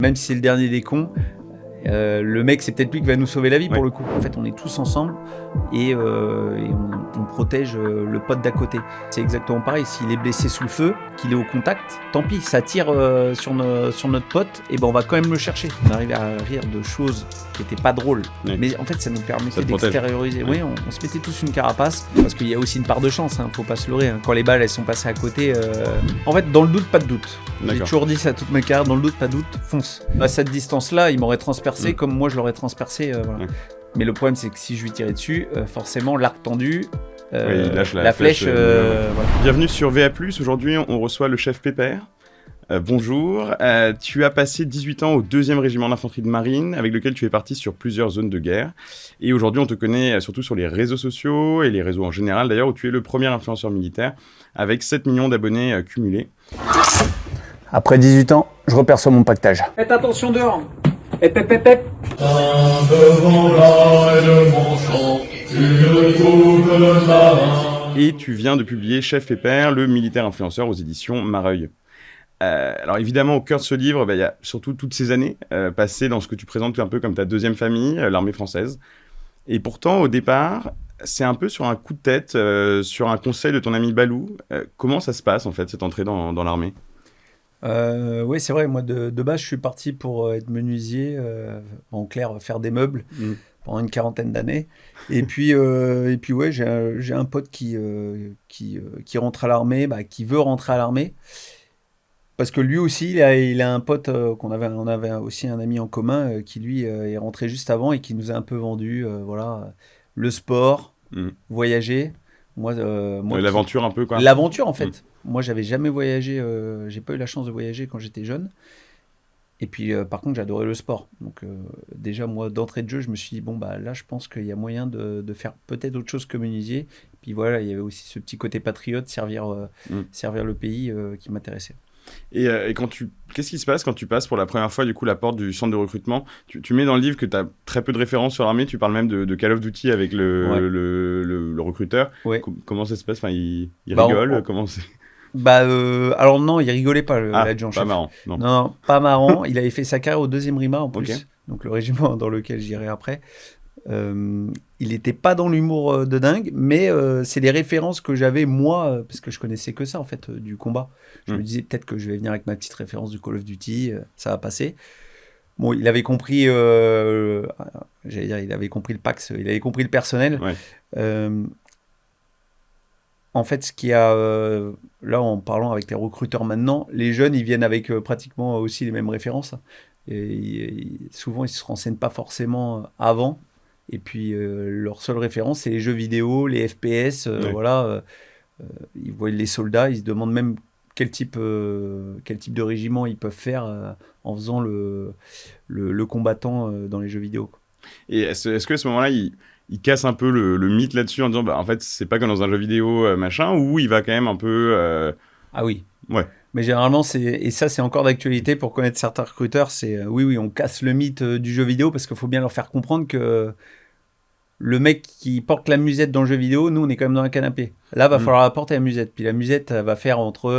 Même si c'est le dernier des cons, le mec, c'est peut-être lui qui va nous sauver la vie pour le coup. En fait, on est tous ensemble et on protège le pote d'à côté. C'est exactement pareil. S'il est blessé sous le feu, qu'il est au contact, tant pis, ça tire sur notre pote, et ben on va quand même le chercher. On arrive à rire de choses qui n'étaient pas drôles, mais en fait, ça nous permettait d'extérioriser. Oui, on se mettait tous une carapace parce qu'il y a aussi une part de chance. Faut pas se leurrer. Quand les balles elles sont passées à côté, en fait, dans le doute, pas de doute. J'ai toujours dit ça toute ma carrière. Dans le doute, pas de doute, fonce. À cette distance-là, il m'aurait transpercé comme moi je l'aurais transpercé. Voilà. Mais le problème, c'est que si je lui tirais dessus, forcément, l'arc tendu, il lâche la flèche. Voilà. Bienvenue sur VA+. Aujourd'hui, on reçoit le chef Pépère. Bonjour. Tu as passé 18 ans au 2e régiment d'infanterie de marine, avec lequel tu es parti sur plusieurs zones de guerre. Et aujourd'hui, on te connaît surtout sur les réseaux sociaux, et les réseaux en général d'ailleurs, où tu es le premier influenceur militaire, avec 7 millions d'abonnés cumulés. Après 18 ans, je reperçois mon pactage. Faites attention dehors. Hep, hep, hep, hep. Et tu viens de publier Chef et Père, le militaire influenceur aux éditions Mareuil. Alors évidemment, au cœur de ce livre, il y a surtout toutes ces années passées dans ce que tu présentes un peu comme ta deuxième famille, l'armée française. Et pourtant, au départ, c'est un peu sur un coup de tête, sur un conseil de ton ami Balou. Comment ça se passe en fait, cette entrée dans l'armée ? Oui, c'est vrai. Moi, de base, je suis parti pour être menuisier, en clair, faire des meubles pendant une 40aine d'années. Et puis ouais, j'ai un pote qui rentre à l'armée, qui veut rentrer à l'armée. Parce que lui aussi, il a un pote, on avait aussi un ami en commun qui, lui, est rentré juste avant et qui nous a un peu vendu le sport, voyager. Moi, l'aventure un peu, quoi. L'aventure, en fait. Moi, j'avais jamais voyagé, j'ai pas eu la chance de voyager quand j'étais jeune. Et puis, par contre, j'adorais le sport. Donc, déjà, moi, d'entrée de jeu, je me suis dit, là, je pense qu'il y a moyen de faire peut-être autre chose que menuisier. Et puis voilà, il y avait aussi ce petit côté patriote, servir le pays qui m'intéressait. Et qu'est-ce qui se passe quand tu passes pour la première fois du coup la porte du centre de recrutement ? Tu mets dans le livre que tu as très peu de références sur l'armée, tu parles même de Call of Duty avec le recruteur. Ouais. Comment ça se passe ? Il rigole comment c'est... Alors non, il rigolait pas, l'adjudant chef. Pas marrant. Non, pas marrant. Il avait fait sa carrière au 2e RIMA en plus, donc le régiment dans lequel j'irai après. Il n'était pas dans l'humour de dingue, mais c'est les références que j'avais moi, parce que je connaissais que ça en fait, du combat. Je me disais peut-être que je vais venir avec ma petite référence du Call of Duty, ça va passer. Bon, il avait compris, il avait compris le PAX, il avait compris le personnel. Ouais. En fait, ce qu'il y a là, en parlant avec les recruteurs maintenant, les jeunes, ils viennent avec pratiquement aussi les mêmes références. Et souvent, ils se renseignent pas forcément avant. Et puis, leur seule référence, c'est les jeux vidéo, les FPS. Ils voient les soldats, ils se demandent même quel type de régiment ils peuvent faire en faisant le combattant dans les jeux vidéo, quoi. Et est-ce qu'à ce moment-là, il casse un peu le mythe là-dessus en disant en fait c'est pas comme dans un jeu vidéo machin, ou il va quand même un peu Ah oui. Ouais. Mais généralement et ça c'est encore d'actualité pour connaître certains recruteurs, c'est oui on casse le mythe du jeu vidéo, parce qu'il faut bien leur faire comprendre que le mec qui porte la musette dans le jeu vidéo, nous on est quand même dans un canapé. Là va falloir apporter la musette, puis la musette va faire entre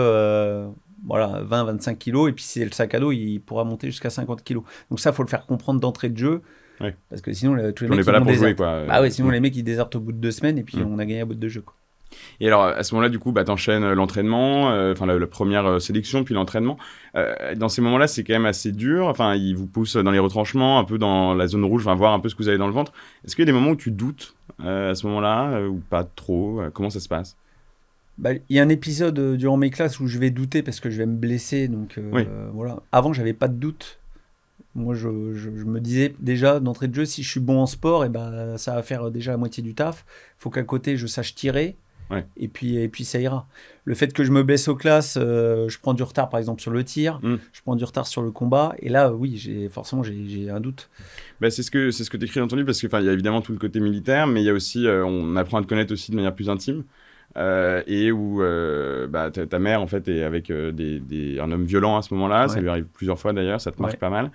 20-25 kilos, et puis si c'est le sac à dos il pourra monter jusqu'à 50 kilos. Donc ça faut le faire comprendre d'entrée de jeu. Ouais. Parce que sinon, tous les on mecs n'est pas là pour jouer, quoi. Sinon les mecs ils désertent au bout de 2 semaines, et puis on a gagné à bout de jeu, quoi. Et alors à ce moment-là, du coup, t'enchaînes l'entraînement, la première sélection, puis l'entraînement. Dans ces moments-là, c'est quand même assez dur. Enfin, ils vous poussent dans les retranchements, un peu dans la zone rouge, voir un peu ce que vous avez dans le ventre. Est-ce qu'il y a des moments où tu doutes à ce moment-là, ou pas trop ? Comment ça se passe ? Il y a un épisode durant mes classes où je vais douter parce que je vais me blesser. Donc voilà. Avant, j'avais pas de doute. Moi, je me disais déjà d'entrée de jeu, si je suis bon en sport, ça va faire déjà la moitié du taf. Il faut qu'à côté, je sache tirer. Ouais. Et puis ça ira. Le fait que je me blesse aux classes, je prends du retard par exemple sur le tir, je prends du retard sur le combat, et là oui, j'ai un doute. C'est ce que tu écris dans ton livre, parce qu'il y a évidemment tout le côté militaire, mais il y a aussi, on apprend à te connaître aussi de manière plus intime, et où ta mère en fait est avec un homme violent à ce moment-là. Ça lui arrive plusieurs fois d'ailleurs, ça te marque pas mal.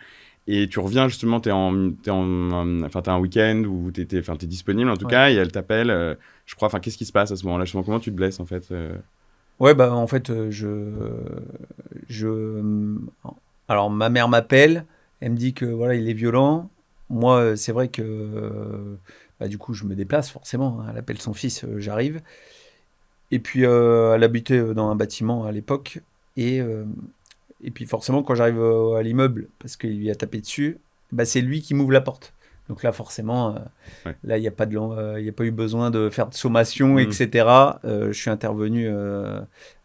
Et tu reviens justement, t'as un week-end où t'es disponible en tout cas, et elle t'appelle, je crois. Qu'est-ce qui se passe à ce moment-là ? Comment tu te blesses en fait ? En fait, alors ma mère m'appelle, Elle me dit que voilà, il est violent. Moi, c'est vrai que du coup, je me déplace forcément. Hein. Elle appelle son fils, j'arrive. Et puis, elle habitait dans un bâtiment à l'époque. Et puis, forcément, quand j'arrive à l'immeuble, parce qu'il lui a tapé dessus, c'est lui qui m'ouvre la porte. Donc là, forcément, là, il n'y a pas y a pas eu besoin de faire de sommation, etc. Je suis intervenu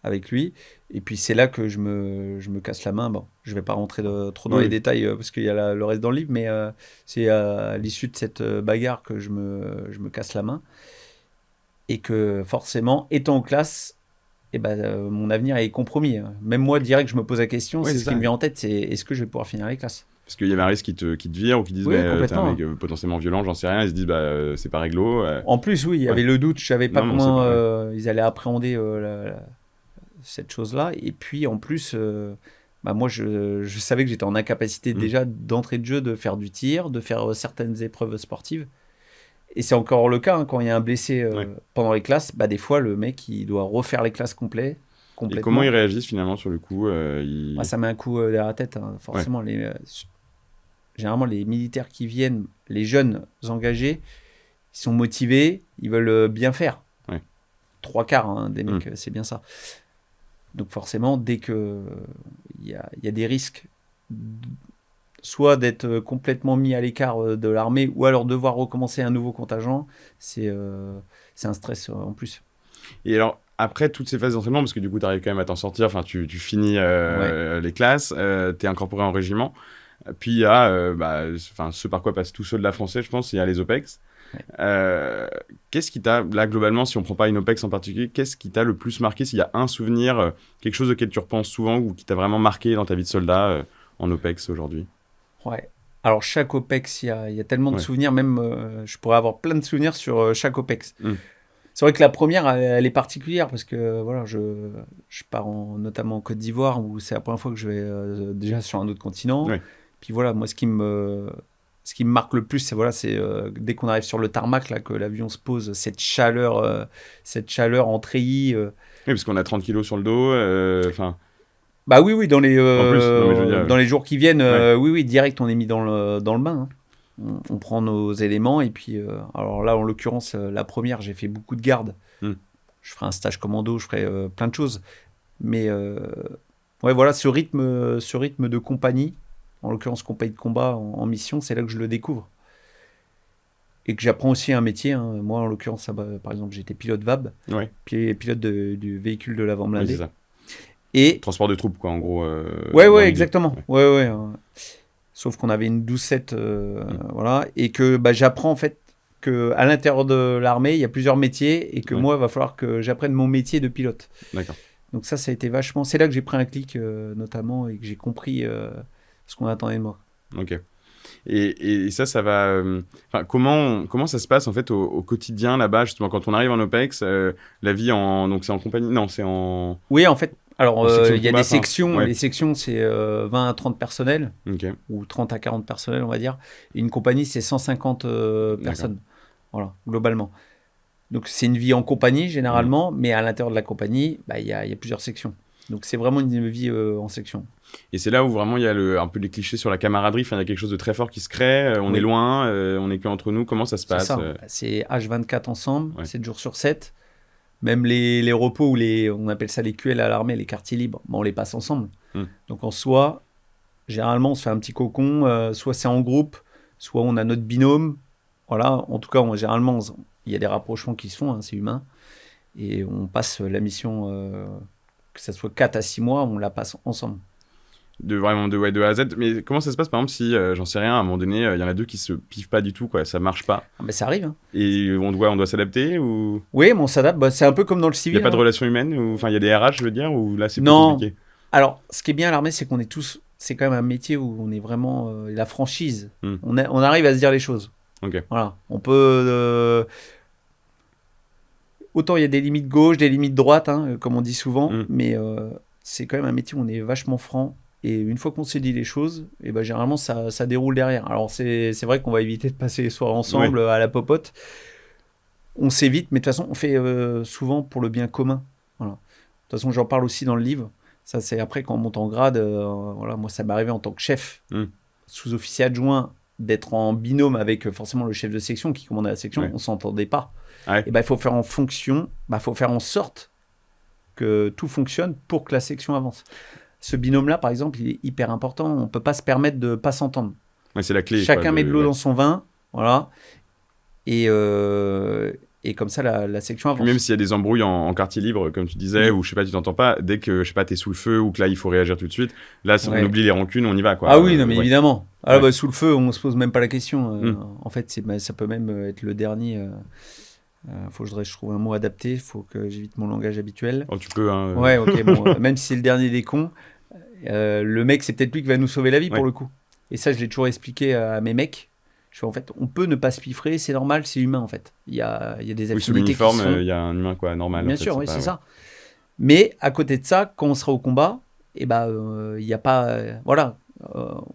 avec lui. Et puis, c'est là que je me casse la main. Bon, je ne vais pas rentrer trop dans les détails parce qu'il y a le reste dans le livre, mais c'est à l'issue de cette bagarre que je me casse la main. Et que forcément, étant en classe, mon avenir est compromis. Hein. Même moi, direct, je me pose la question, c'est ce qui me vient en tête, c'est est-ce que je vais pouvoir finir les classes ? Parce qu'il y avait un risque qui te vire ou qui disent t'es un mec potentiellement violent, j'en sais rien, ils se disent c'est pas réglo. En plus, oui, il y avait le doute, je savais pas comment ils allaient appréhender cette chose-là. Et puis en plus, moi je savais que j'étais en incapacité déjà d'entrée de jeu de faire du tir, de faire certaines épreuves sportives. Et c'est encore le cas, hein, quand il y a un blessé pendant les classes, des fois le mec il doit refaire les classes complètement. Et comment ils réagissent finalement sur le coup Ça met un coup derrière la tête, hein, forcément. Généralement, les militaires qui viennent, les jeunes engagés, ils sont motivés, ils veulent bien faire. 3/4 des mecs, c'est bien ça. Donc forcément, dès qu'il y a des risques, soit d'être complètement mis à l'écart de l'armée, ou alors devoir recommencer un nouveau contingent, c'est un stress en plus. Et alors, après toutes ces phases d'entraînement, parce que du coup, tu arrives quand même à t'en sortir, tu finis les classes, tu es incorporé en régiment. Puis il y a ce par quoi passent tous ceux de la Français, je pense, il y a les OPEX. Qu'est-ce qui t'a, là globalement, si on prend pas une OPEX en particulier, qu'est-ce qui t'a le plus marqué, s'il y a un souvenir, quelque chose auquel tu repenses souvent ou qui t'a vraiment marqué dans ta vie de soldat en OPEX aujourd'hui? Ouais. Alors chaque OPEX, il y a tellement de souvenirs, même je pourrais avoir plein de souvenirs sur chaque OPEX. C'est vrai que la première, elle est particulière parce que voilà, je pars notamment en Côte d'Ivoire où c'est la première fois que je vais déjà sur un autre continent. Puis voilà, moi, ce qui me marque le plus, c'est dès qu'on arrive sur le tarmac, là, que l'avion se pose, cette chaleur en treillis. Oui, parce qu'on a 30 kilos sur le dos. Oui, dans les jours qui viennent, oui, direct, on est mis dans le bain. Hein. On prend nos éléments et puis, alors là, en l'occurrence, la première, j'ai fait beaucoup de garde. Je ferai un stage commando, je ferai plein de choses. Mais voilà, ce rythme de compagnie, en l'occurrence compagnie de combat en mission, c'est là que je le découvre. Et que j'apprends aussi un métier. Hein. Moi, en l'occurrence, par exemple, j'étais pilote VAB, pilote du véhicule de l'avant blindé. Oui, c'est ça. Et transport de troupes, quoi, en gros. Exactement. Ouais. Sauf qu'on avait une 12-7, voilà. Et que j'apprends, en fait, qu'à l'intérieur de l'armée, il y a plusieurs métiers et que moi, il va falloir que j'apprenne mon métier de pilote. D'accord. Donc ça a été vachement... C'est là que j'ai pris un clic, notamment, et que j'ai compris ce qu'on attendait de moi. Ok. Et ça va... comment ça se passe, en fait, au quotidien, là-bas, justement, quand on arrive en OPEX, la vie donc c'est en compagnie? Non, c'est en... Oui, en fait, alors, il y a des sections. Les sections, c'est 20 à 30 personnels, ou 30 à 40 personnels, on va dire. Et une compagnie, c'est 150 personnes, voilà, globalement. Donc, c'est une vie en compagnie, généralement, mais à l'intérieur de la compagnie, il y a plusieurs sections. Donc, c'est vraiment une vie en section. Et c'est là où vraiment il y a un peu les clichés sur la camaraderie. Enfin, il y a quelque chose de très fort qui se crée. On est loin, on n'est qu'entre nous. Comment ça se passe? C'est H24 ensemble, 7 jours sur 7. Même les repos, on appelle ça les QL à l'armée, les quartiers libres, on les passe ensemble. Donc en soi, généralement, on se fait un petit cocon, soit c'est en groupe, soit on a notre binôme. Voilà, en tout cas, généralement, il y a des rapprochements qui se font, hein, c'est humain. Et on passe la mission, que ça soit 4 à 6 mois, on la passe ensemble. Vraiment de A à Z. Mais comment ça se passe, par exemple, si, j'en sais rien, à un moment donné, il y en a deux qui se piffent pas du tout, quoi, ça marche pas? Ça arrive. Hein. Et on doit s'adapter ou... Oui, mais on s'adapte. C'est un peu comme dans le civil. Il n'y a pas de relation humaine? Enfin, il y a des RH, je veux dire, ou là, c'est plus compliqué? Alors, ce qui est bien à l'armée, c'est qu'on est tous... C'est quand même un métier où on est vraiment... la franchise. On arrive à se dire les choses. Voilà. On peut... Autant il y a des limites gauche, des limites droite, hein, comme on dit souvent, mais c'est quand même un métier où on est vachement franc. Et une fois qu'on s'est dit les choses, généralement, ça déroule derrière. Alors, c'est vrai qu'on va éviter de passer les soirs ensemble à la popote. On s'évite, mais de toute façon, on fait souvent pour le bien commun. Voilà. De toute façon, j'en parle aussi dans le livre. Ça, c'est après, quand on monte en grade, voilà, moi, ça m'est arrivé en tant que chef. sous-officier adjoint, d'être en binôme avec forcément le chef de section qui commandait la section, on s'entendait pas. Et il faut faire en fonction, faut faire en sorte que tout fonctionne pour que la section avance. Ce binôme-là, par exemple, il est hyper important. On peut pas se permettre de pas s'entendre. C'est la clé. Chacun met de l'eau dans son vin, voilà. Et comme ça, la section avance. Même s'il y a des embrouilles en quartier libre, comme tu disais, ou je sais pas, tu t'entends pas, dès que je sais pas, t'es sous le feu ou que là il faut réagir tout de suite, là on oublie les rancunes, on y va quoi. Ah oui, non mais évidemment. Sous le feu, on se pose même pas la question. En fait, ça peut même être le dernier. Faudrait que je trouve un mot adapté. Faut que j'évite mon langage habituel. Oh, tu peux. Hein, Ouais, ok. Bon, même si c'est le dernier des cons, le mec, c'est peut-être lui qui va nous sauver la vie pour le coup. Et ça, je l'ai toujours expliqué à mes mecs. Je fais, en fait, on peut ne pas se piffrer, c'est normal, c'est humain en fait. Il y a des affinités sous l'uniforme, qui sont... il y a un humain quoi, normal. Bien sûr, oui, c'est ça. Mais à côté de ça, quand on sera au combat, il n'y a pas...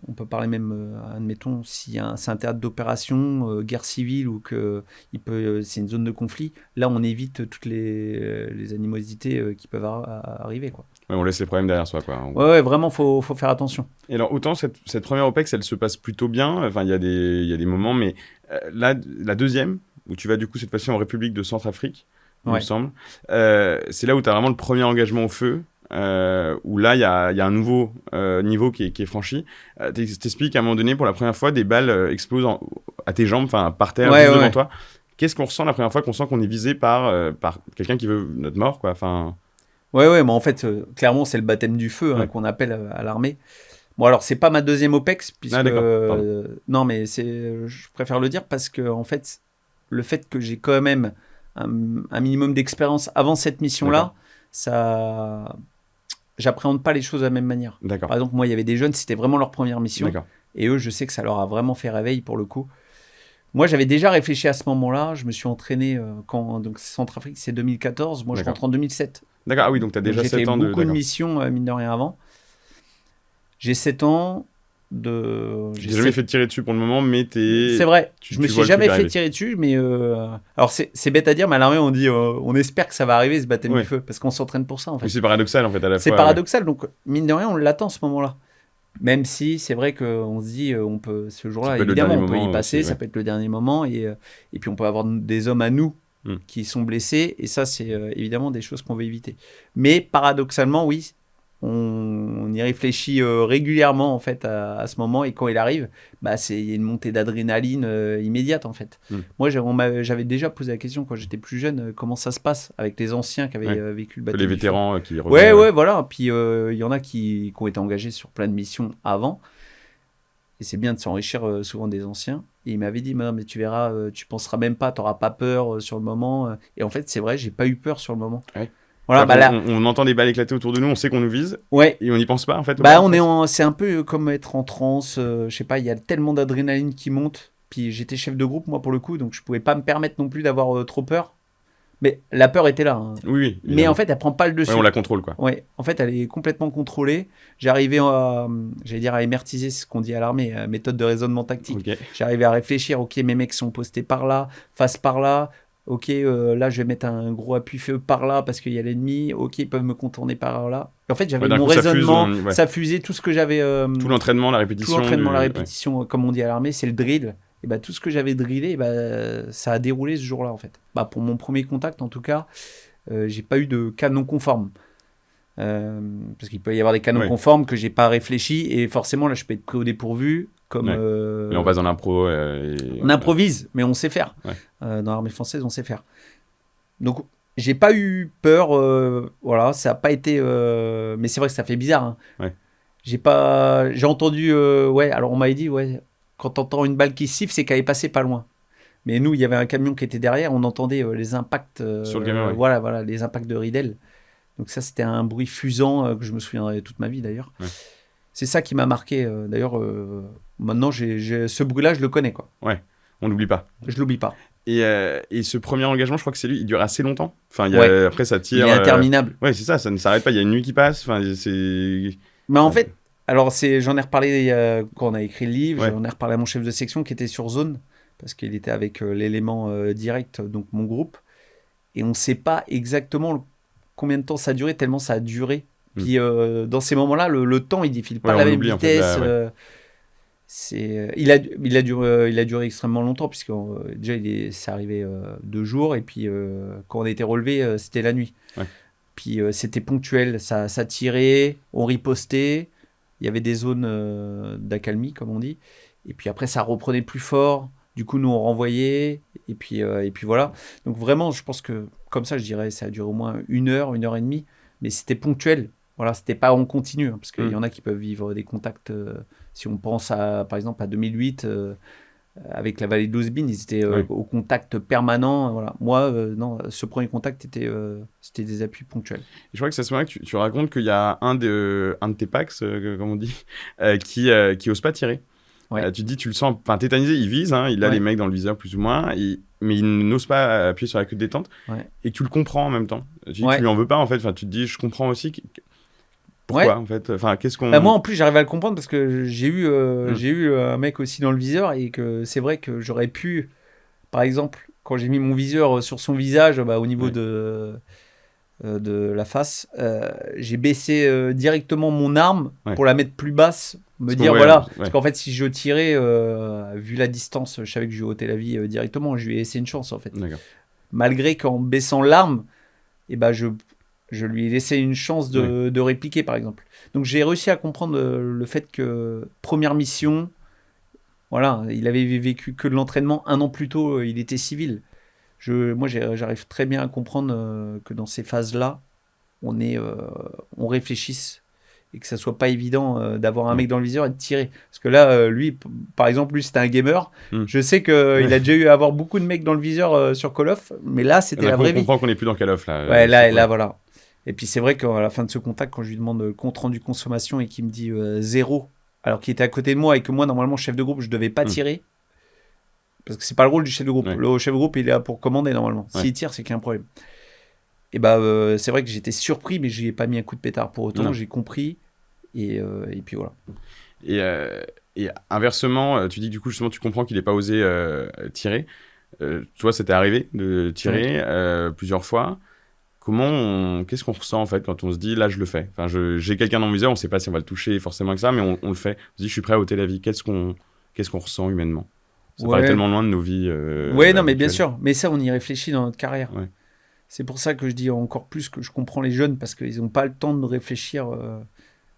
on peut parler même, admettons, si c'est un théâtre d'opération, guerre civile, ou que c'est une zone de conflit, là on évite toutes les animosités qui peuvent arriver, quoi. Ouais, on laisse les problèmes derrière soi, quoi. Ouais, vraiment, faut faire attention. Et alors, autant cette première OPEX, elle se passe plutôt bien, enfin, il y a des moments, mais là, la deuxième, où tu vas du coup cette fois-ci en République de Centrafrique, il me semble, c'est là où tu as vraiment le premier engagement au feu, où là, il y a un nouveau niveau qui est franchi. T'expliques à un moment donné, pour la première fois, des balles explosent à tes jambes, enfin, par terre, juste devant toi. Qu'est-ce qu'on ressent la première fois qu'on sent qu'on est visé par quelqu'un qui veut notre mort, quoi, enfin... Ouais, mais en fait, clairement, c'est le baptême du feu qu'on appelle à l'armée. Bon, alors, c'est pas ma deuxième OPEX, puisque... non, mais je préfère le dire parce que, en fait, le fait que j'ai quand même un minimum d'expérience avant cette mission-là, ça... J'appréhende pas les choses de la même manière. D'accord. Par exemple, moi, il y avait des jeunes, c'était vraiment leur première mission. D'accord. Et eux, je sais que ça leur a vraiment fait réveil, pour le coup. Moi, j'avais déjà réfléchi à ce moment-là. Je me suis entraîné donc Centrafrique, c'est 2014. Moi, je rentre en 2007. D'accord, ah oui, donc tu as déjà 7 ans de... J'ai fait beaucoup de missions, mine de rien, avant. J'ai 7 ans de... Tu t'es jamais fait tirer dessus pour le moment, mais t'es... C'est vrai, je me suis jamais fait tirer dessus, mais... Alors, c'est bête à dire, mais à l'armée, on dit, on espère que ça va arriver, ce baptême du feu, parce qu'on s'entraîne pour ça, en fait. C'est paradoxal, en fait, à la fois. C'est paradoxal, donc, mine de rien, on l'attend, ce moment-là. Même si c'est vrai qu'on se dit, on peut, ce jour-là, évidemment, on peut y passer, ça peut être le dernier moment, et puis on peut avoir des hommes à nous qui sont blessés, et ça, c'est évidemment des choses qu'on veut éviter. Mais paradoxalement, oui, on y réfléchit régulièrement, en fait, à ce moment, et quand il arrive, il y a une montée d'adrénaline immédiate, en fait. Moi, j'avais déjà posé la question, quand j'étais plus jeune, comment ça se passe avec les anciens qui avaient vécu le baptême. Les vétérans qui reviennent. Ouais, voilà. Puis il y en a qui ont été engagés sur plein de missions avant. Et c'est bien de s'enrichir souvent des anciens. Et il m'avait dit, mais tu verras, tu penseras même pas, tu n'auras pas peur sur le moment. Et en fait, c'est vrai, j'ai pas eu peur sur le moment. Ouais. Voilà, on entend des balles éclater autour de nous, on sait qu'on nous vise. Ouais. Et on n'y pense pas, en fait. C'est un peu comme être en transe. Je sais pas, il y a tellement d'adrénaline qui monte. Puis j'étais chef de groupe, moi, pour le coup. Donc je pouvais pas me permettre non plus d'avoir trop peur. Mais la peur était là. Hein. Oui. Mais en fait, elle prend pas le dessus. Ouais, on la contrôle, quoi. Ouais. En fait, elle est complètement contrôlée. J'arrivais à émertiser, ce qu'on dit à l'armée, méthode de raisonnement tactique. Okay. J'arrivais à réfléchir. Ok, mes mecs sont postés par là, face par là. Ok, là, je vais mettre un gros appui-feu par là parce qu'il y a l'ennemi. Ok, ils peuvent me contourner par là. Et en fait, j'avais mon raisonnement, ça fusait tout ce que j'avais. Tout l'entraînement, la répétition. Tout l'entraînement, la répétition, comme on dit à l'armée, c'est le drill. Et tout ce que j'avais drillé, ça a déroulé ce jour-là, en fait. Pour mon premier contact, en tout cas, j'ai pas eu de cas non conformes. Parce qu'il peut y avoir des cas non conformes que j'ai pas réfléchi, et forcément, là, je peux être pris au dépourvu. Comme, mais on passe dans l'impro. On improvise, mais on sait faire. Dans l'armée française, on sait faire. Donc, j'ai pas eu peur. Voilà, ça a pas été. Mais c'est vrai que ça fait bizarre. Hein. J'ai entendu. Alors on m'avait dit, quand t'entends une balle qui siffle, c'est qu'elle est passée pas loin. Mais nous, il y avait un camion qui était derrière, on entendait les impacts. Sur le camion, voilà, les impacts de Ridel. Donc ça, c'était un bruit fusant que je me souviendrai toute ma vie d'ailleurs. C'est ça qui m'a marqué. D'ailleurs, maintenant, ce bruit-là, je le connais, quoi. Ouais, on l'oublie pas. Je l'oublie pas. Et ce premier engagement, je crois que c'est lui, il dure assez longtemps. Enfin, après, ça tire. Il est interminable. Ouais, c'est ça ne s'arrête pas. Il y a une nuit qui passe. Enfin, Mais en fait, alors j'en ai reparlé quand on a écrit le livre. J'en ai reparlé à mon chef de section qui était sur zone parce qu'il était avec l'élément direct, donc mon groupe. Et on ne sait pas exactement combien de temps ça a duré, tellement ça a duré. Puis dans ces moments-là, le temps, il défile pas à la même vitesse. il a duré extrêmement longtemps, puisque déjà, c'est arrivé 2 jours, et puis quand on a été relevé, c'était la nuit. Ouais. Puis c'était ponctuel, ça tirait, on ripostait, il y avait des zones d'accalmie, comme on dit, et puis après ça reprenait plus fort, du coup nous on renvoyait, et puis voilà. Donc vraiment, je pense que, comme ça je dirais, ça a duré au moins 1 heure, 1 heure et demie, mais c'était ponctuel, voilà, c'était pas en continu, hein, parce qu'il y en a qui peuvent vivre des contacts, si on pense par exemple à 2008, avec la vallée de l'Ouzbine, ils étaient au contact permanent. Voilà. Moi, non, ce premier contact, c'était des appuis ponctuels. Et je crois que c'est à ce moment-là que tu racontes qu'il y a un de tes Pax, comme on dit, qui ose pas tirer. Ouais. Tu te dis, tu le sens tétanisé, il vise, hein, il a les mecs dans le viseur plus ou moins, mais il n'ose pas appuyer sur la queue de détente, et que tu le comprends en même temps. Tu lui en veux pas, en fait. Tu te dis, je comprends aussi. Pourquoi, en fait, qu'est-ce qu'on... moi, en plus, j'arrive à le comprendre parce que j'ai eu un mec aussi dans le viseur, et que c'est vrai que j'aurais pu, par exemple, quand j'ai mis mon viseur sur son visage, au niveau de la face, j'ai baissé directement mon arme pour la mettre plus basse, parce qu'en fait, si je tirais, vu la distance, je savais que je lui ôtais la vie directement, je lui ai laissé une chance, en fait. D'accord. Malgré qu'en baissant l'arme, je lui ai laissé une chance de répliquer, par exemple. Donc j'ai réussi à comprendre le fait que première mission, voilà, il avait vécu que de l'entraînement. 1 an plus tôt, il était civil. Moi, j'arrive très bien à comprendre que dans ces phases-là, on réfléchisse, et que ça soit pas évident d'avoir un mec dans le viseur et de tirer. Parce que là, lui, par exemple, c'était un gamer. Je sais qu'il a déjà eu à avoir beaucoup de mecs dans le viseur sur Call of, mais là, c'était la vraie vie. On comprend qu'on n'est plus dans Call of, là. Ouais, là, voilà. Et puis c'est vrai qu'à la fin de ce contact, quand je lui demande le compte rendu consommation et qu'il me dit 0, alors qu'il était à côté de moi et que moi, normalement, chef de groupe, je devais pas tirer, parce que c'est pas le rôle du chef de groupe. Le chef de groupe, il est là pour commander, normalement. S'il tire, c'est qu'il y a un problème. Et c'est vrai que j'étais surpris, mais je lui ai pas mis un coup de pétard pour autant. J'ai compris, et puis voilà. Et inversement, tu dis que du coup, justement, tu comprends qu'il n'ait pas osé tirer. Toi, ça t'est arrivé de tirer plusieurs fois. Qu'est-ce qu'on ressent, en fait, quand on se dit, là, je le fais. J'ai quelqu'un dans le viseur, on ne sait pas si on va le toucher forcément que ça, mais on le fait. On se dit, je suis prêt à ôter la vie. Qu'est-ce qu'on ressent humainement? Ça paraît tellement loin de nos vies. Non, mais bien sûr. Mais ça, on y réfléchit dans notre carrière. C'est pour ça que je dis encore plus que je comprends les jeunes, parce qu'ils n'ont pas le temps de réfléchir.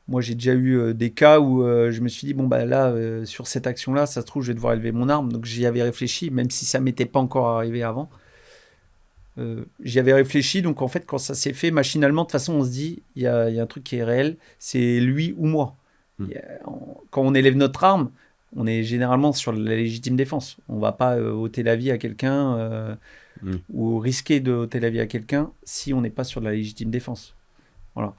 Moi, j'ai déjà eu des cas où je me suis dit, là, sur cette action-là, ça se trouve, je vais devoir élever mon arme. Donc, j'y avais réfléchi, même si ça ne m'était pas encore arrivé avant. J'y avais réfléchi, donc en fait, quand ça s'est fait machinalement, de toute façon, on se dit, il y a un truc qui est réel, c'est lui ou moi. Quand on élève notre arme, on est généralement sur la légitime défense. On ne va pas ôter la vie à quelqu'un ou risquer de ôter la vie à quelqu'un si on n'est pas sur de la légitime défense. Voilà.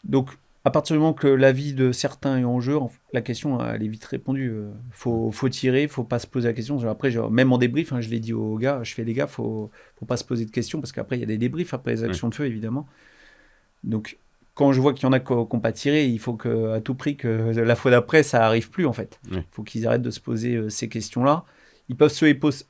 Donc, à partir du moment que la vie de certains est en jeu, la question, elle est vite répondue. Faut tirer, faut pas se poser la question. Après, même en débrief, je l'ai dit aux gars, je fais les gars, faut pas se poser de questions, parce qu'après, il y a des débriefs après les actions de feu, évidemment. Donc, quand je vois qu'il y en a qui n'ont pas tiré, il faut à tout prix que la fois d'après, ça arrive plus, en fait. Il faut qu'ils arrêtent de se poser ces questions-là. Ils peuvent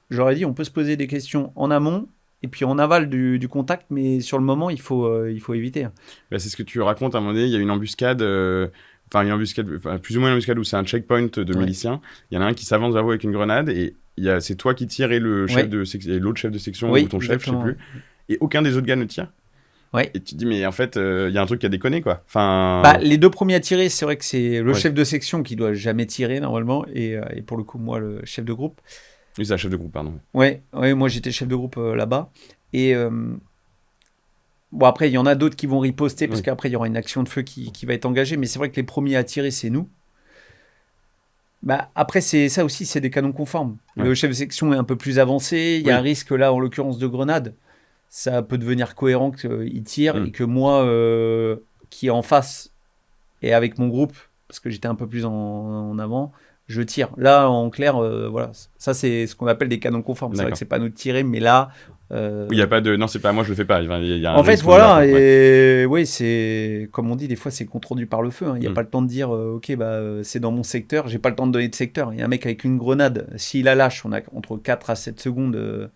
j'aurais dit, on peut se poser des questions en amont, et puis en aval du contact, mais sur le moment, il faut éviter. C'est ce que tu racontes à un moment donné. Il y a une embuscade, plus ou moins une embuscade où c'est un checkpoint de miliciens. Il y en a un qui s'avance vers vous avec une grenade, et c'est toi qui tires et l'autre chef de section, ou ton chef, je sais plus. Et aucun des autres gars ne tire. Et tu te dis, mais en fait, il y a un truc qui a déconné, quoi. Les 2 premiers à tirer, c'est vrai que c'est le chef de section qui doit jamais tirer, normalement, et pour le coup, moi, le chef de groupe. Oui, c'est un chef de groupe, pardon. Ouais, moi j'étais chef de groupe là-bas. Et après, il y en a d'autres qui vont riposter, parce qu'après, il y aura une action de feu qui va être engagée. Mais c'est vrai que les premiers à tirer, c'est nous. Après, ça aussi, c'est des canons conformes. Le chef de section est un peu plus avancé. Il y a un risque, là, en l'occurrence, de grenade. Ça peut devenir cohérent qu'il tire, et que moi, qui est en face et avec mon groupe, parce que j'étais un peu plus en avant, je tire. Là, en clair, voilà. Ça, c'est ce qu'on appelle des canons conformes. C'est vrai que c'est pas nous de tirer, mais là... il y a pas de... Non, c'est pas moi, je le fais pas. Il y a un en fait, voilà. Et oui, c'est... Comme on dit, des fois, c'est contrôle par le feu. Il n'y a pas le temps de dire, OK, c'est dans mon secteur. J'ai pas le temps de donner de secteur. Il y a un mec avec une grenade. S'il la lâche, on a entre 4 à 7 secondes...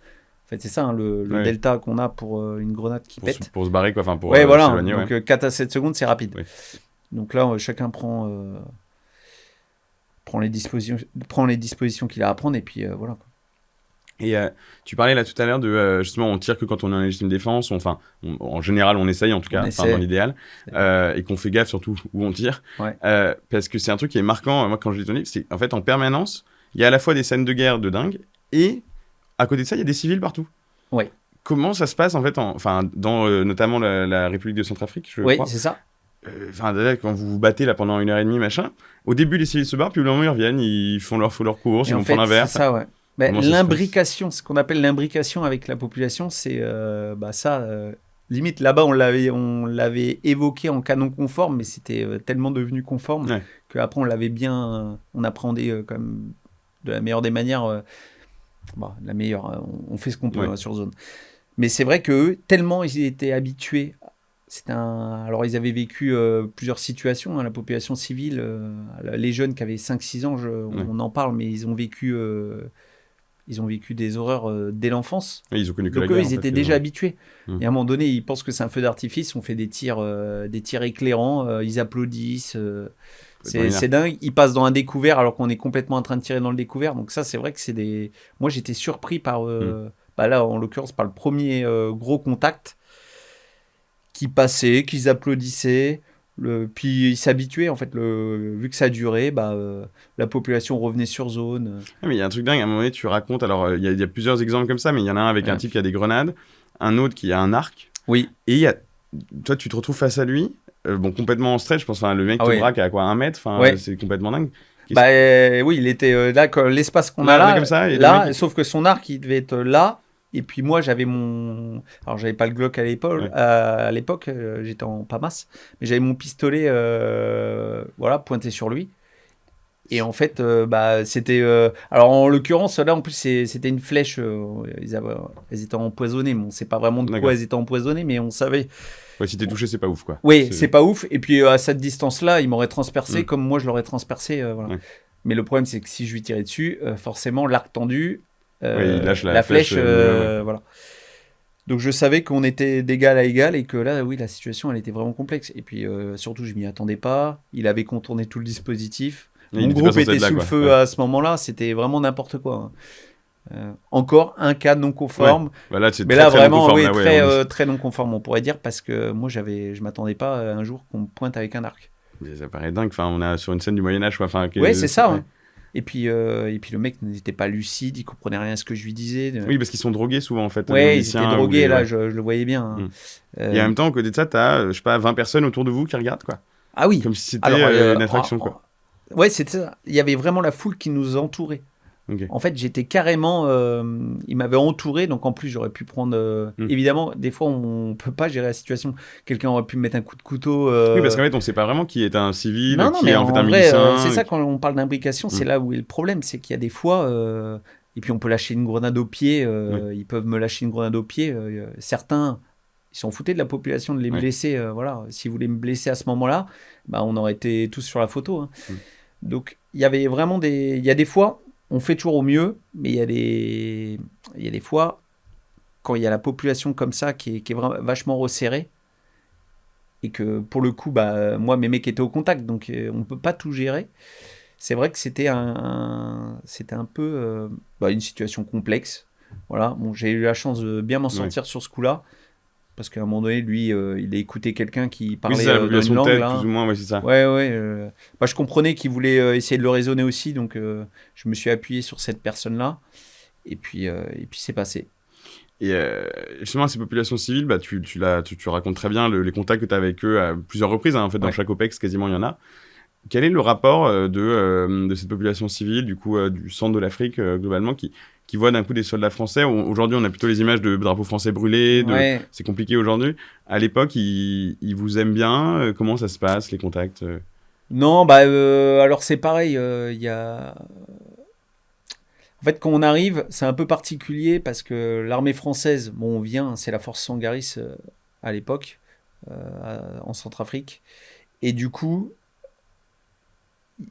En fait, c'est ça, le delta qu'on a pour une grenade qui pète. Pour se barrer, quoi. Pour s'éloigner. Donc, 4 à 7 secondes, c'est rapide. Donc là, chacun prend... prend les dispositions qu'il a à prendre et puis voilà. Et tu parlais là tout à l'heure de justement on tire que quand on est en légitime défense, en général on essaye en tout cas, dans l'idéal, et qu'on fait gaffe surtout où on tire, parce que c'est un truc qui est marquant. Moi quand je lis ton livre, c'est en fait en permanence il y a à la fois des scènes de guerre de dingue et à côté de ça il y a des civils partout. Ouais. Comment ça se passe en fait, dans notamment la République de Centrafrique, je crois. Oui, c'est ça. Quand vous vous battez là pendant 1h30 machin, au début les civils se barrent, puis au bout d'un moment ils reviennent, ils font leur course, ils vont prendre un verre. C'est ça, ouais. L'imbrication, ce qu'on appelle l'imbrication avec la population, c'est limite là-bas on l'avait évoqué en cas non conforme, mais c'était tellement devenu conforme qu'après on appréhendait quand même de la meilleure des manières. La meilleure, on fait ce qu'on peut sur zone. Mais c'est vrai qu'eux, tellement ils étaient habitués. Alors ils avaient vécu plusieurs situations, la population civile, les jeunes qui avaient 5-6 ans, on en parle, mais ils ont vécu des horreurs dès l'enfance. Ils ont connu que donc la guerre, eux, ils étaient déjà habitués. Et à un moment donné, ils pensent que c'est un feu d'artifice, on fait des tirs éclairants, ils applaudissent. C'est dingue, ils passent dans un découvert alors qu'on est complètement en train de tirer dans le découvert. Donc ça, c'est vrai que c'est des... Moi, j'étais surpris par... là, en l'occurrence, par le premier gros contact qui passait, qu'ils applaudissaient. Puis ils s'habituaient, en fait. Vu que ça durait, la population revenait sur zone. Mais il y a un truc dingue, à un moment donné, tu racontes... Alors, il y a plusieurs exemples comme ça, mais il y en a un avec un type qui a des grenades, un autre qui a un arc. Oui. Et toi, tu te retrouves face à lui... complètement en stress, je pense. Le mec te braque à quoi, 1 mètre, c'est complètement dingue. Oui, il était là, l'espace qu'on a là, comme ça, sauf que son arc, il devait être là. Et puis moi, j'avais j'avais pas le Glock à l'époque, j'étais en PAMAS, mais j'avais mon pistolet, pointé sur lui. Et en fait, c'était... alors, en l'occurrence, là, en plus, c'était une flèche. Elles étaient empoisonnées. Mais on ne sait pas vraiment de quoi elles étaient empoisonnées, mais on savait... Ouais, si t'es touché, c'est pas ouf, quoi. Oui, c'est pas ouf. Et puis, à cette distance-là, il m'aurait transpercé comme moi, je l'aurais transpercé. Mais le problème, c'est que si je lui tirais dessus, forcément, l'arc tendu, il lâche la flèche, voilà. Donc, je savais qu'on était d'égal à égal et que là, oui, la situation, elle était vraiment complexe. Et puis, surtout, je m'y attendais pas. Il avait contourné tout le dispositif. Mon groupe était sous le feu à ce moment-là. C'était vraiment n'importe quoi. Encore un cas non conforme. Mais là, vraiment, très non conforme, on pourrait dire, parce que moi, je m'attendais pas un jour qu'on me pointe avec un arc. Mais ça paraît dingue. On a sur une scène du Moyen-Âge. Oui, c'est ça. Ouais. Et puis le mec n'était pas lucide, il comprenait rien à ce que je lui disais. Oui, parce qu'ils sont drogués souvent, en fait. Oui, ils étaient drogués, là, je le voyais bien. Et en même temps, à côté de ça, t'as, je sais pas, 20 personnes autour de vous qui regardent, quoi. Ah oui. Comme si c'était une attraction, quoi. Ouais, c'était ça. Il y avait vraiment la foule qui nous entourait. Okay. En fait, j'étais carrément... il m'avait entouré, donc en plus, j'aurais pu prendre... Évidemment, des fois, on ne peut pas gérer la situation. Quelqu'un aurait pu me mettre un coup de couteau. Oui, parce qu'en fait, on ne sait pas vraiment qui est un civil, qui est en fait un milicien. C'est ça, quand on parle d'imbrication, c'est là où est le problème. C'est qu'il y a des fois... et puis, on peut lâcher une grenade au pied. Ils peuvent me lâcher une grenade au pied. Certains... Ils s'en foutaient de la population de les blesser. Voilà. S'ils voulaient me blesser à ce moment-là, on aurait été tous sur la photo. Hein. Donc, il y avait vraiment des... Il y a des fois, on fait toujours au mieux, mais il y a des fois, quand il y a la population comme ça qui est vraiment vachement resserrée, et que pour le coup, moi, mes mecs étaient au contact, donc on ne peut pas tout gérer. C'est vrai que c'était un peu une situation complexe. Voilà. Bon, j'ai eu la chance de bien m'en sortir sur ce coup-là. Parce qu'à un moment donné, lui, il a écouté quelqu'un qui parlait dans une langue. Tête, plus ou moins, c'est ça. Ouais. Je comprenais qu'il voulait essayer de le raisonner aussi, donc je me suis appuyé sur cette personne-là, et puis c'est passé. Et justement, ces populations civiles, tu racontes très bien les contacts que tu as avec eux à plusieurs reprises. En fait, dans chaque OPEX, quasiment, il y en a. Quel est le rapport de cette population civile, du coup, du centre de l'Afrique, globalement, qui voit d'un coup des soldats français? Aujourd'hui, on a plutôt les images de drapeaux français brûlés. C'est compliqué aujourd'hui. À l'époque, ils vous aiment bien. Comment ça se passe, les contacts? Non, alors c'est pareil. Y a... En fait, quand on arrive, c'est un peu particulier parce que l'armée française, on vient, c'est la force Sangaris à l'époque, en Centrafrique. Et du coup,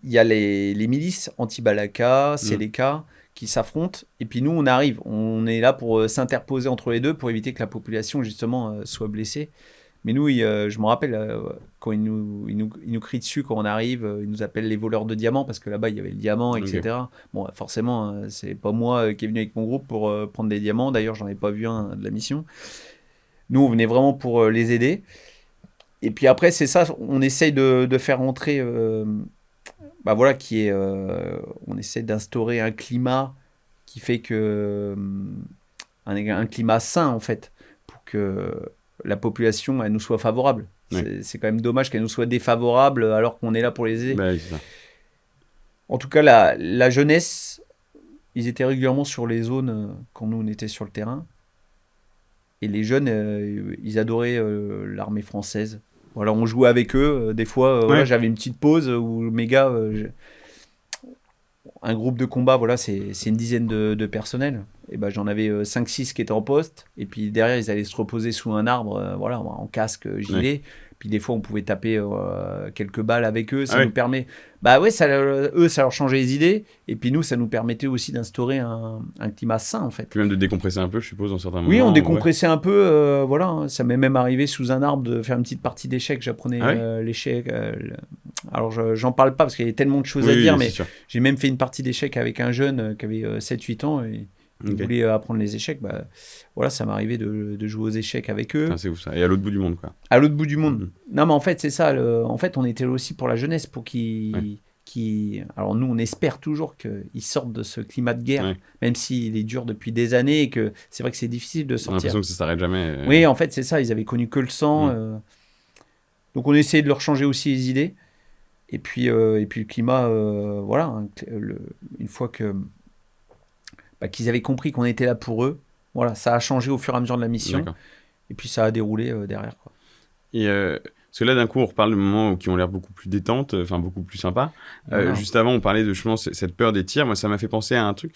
il y a les milices anti-Balaka, Seleka, qui s'affrontent. Et puis nous, on arrive. On est là pour s'interposer entre les deux pour éviter que la population, justement, soit blessée. Mais nous, je me rappelle, quand ils nous crient dessus quand on arrive, ils nous appellent les voleurs de diamants parce que là-bas, il y avait le diamant, etc. Ok. Bon, forcément, c'est pas moi qui est venu avec mon groupe pour prendre des diamants. D'ailleurs, j'en ai pas vu un de la mission. Nous, on venait vraiment pour les aider. Et puis après, c'est ça, on essaye de faire rentrer, voilà, on essaie d'instaurer un climat qui fait que, un climat sain, en fait, pour que la population, elle nous soit favorable. Ouais. C'est quand même dommage qu'elle nous soit défavorable alors qu'on est là pour les aider. Bah, oui, c'est ça. En tout cas, la jeunesse, ils étaient régulièrement sur les zones quand nous, on était sur le terrain. Et les jeunes, ils adoraient l'armée française. Voilà, on jouait avec eux. Des fois, voilà, Ouais. j'avais une petite pause où mes gars, un groupe de combat, voilà, c'est une dizaine de personnels. Et ben, j'en avais 5-6 qui étaient en poste. Et puis derrière, ils allaient se reposer sous un arbre, voilà, en casque, gilet. Ouais. Puis des fois, on pouvait taper quelques balles avec eux. Ça Ah nous ouais. permet. Bah ouais, eux, ça leur changeait les idées. Et puis nous, ça nous permettait aussi d'instaurer un climat sain, en fait. Puis même de décompresser un peu, je suppose, dans certains moments. Oui, on Ouais. décompressait un peu, voilà. Hein. Ça m'est même arrivé sous un arbre de faire une petite partie d'échecs. J'apprenais Ah ouais. l'échec. Alors, j'en parle pas parce qu'il y a tellement de choses Oui, à dire, oui, mais c'est sûr. j'ai même fait une partie d'échecs avec un jeune qui avait 7-8 ans et il Ok. voulait apprendre les échecs. Bah, voilà, ça m'arrivait de jouer aux échecs avec eux. Putain, c'est ouf ça. Et à l'autre bout du monde, quoi. À l'autre bout du monde. Mhm. Non, mais en fait, c'est ça. En fait, on était là aussi pour la jeunesse, pour qu'ils. Ouais. Alors nous, on espère toujours qu'ils sortent de ce climat de guerre, Ouais. même s'il est dur depuis des années et que c'est vrai que c'est difficile de J'ai sortir. l'impression que ça s'arrête jamais. Oui, en fait, c'est ça. Ils avaient connu que le sang. Donc, on essayait de leur changer aussi les idées. Et puis le climat, voilà. Hein, une fois qu'ils avaient compris qu'on était là pour eux, voilà, ça a changé au fur et à mesure de la mission. D'accord. Et puis, ça a déroulé derrière, quoi. Et parce que là, d'un coup, on reparle de moments qui ont l'air beaucoup plus détentes, enfin beaucoup plus sympas. Voilà. Juste avant, on parlait de justement cette peur des tirs. Moi, ça m'a fait penser à un truc.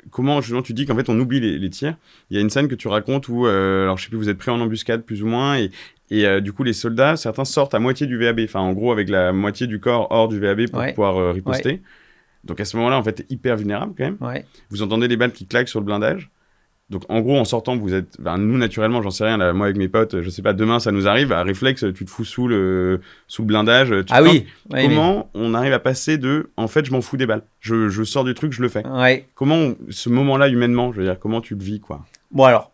Comment justement tu dis qu'en fait on oublie les tirs. Il y a une scène que tu racontes où, alors je sais plus, vous êtes pris en embuscade plus ou moins, et du coup les soldats, certains sortent à moitié du VAB, enfin en gros avec la moitié du corps hors du VAB pour Ouais. pouvoir riposter. Donc à ce moment-là, en fait, t'es hyper vulnérable quand même. Ouais. Vous entendez les balles qui claquent sur le blindage. Donc en gros, en sortant, vous êtes, nous naturellement, j'en sais rien, là, moi avec mes potes, je sais pas, demain ça nous arrive, à réflexe, tu te fous sous le blindage. Tu Ah te oui. Ouais, Comment on arrive à passer de en fait je m'en fous des balles, je sors du truc, je le fais. Ouais. Comment ce moment-là humainement, je veux dire, comment tu le vis quoi? Bon, alors,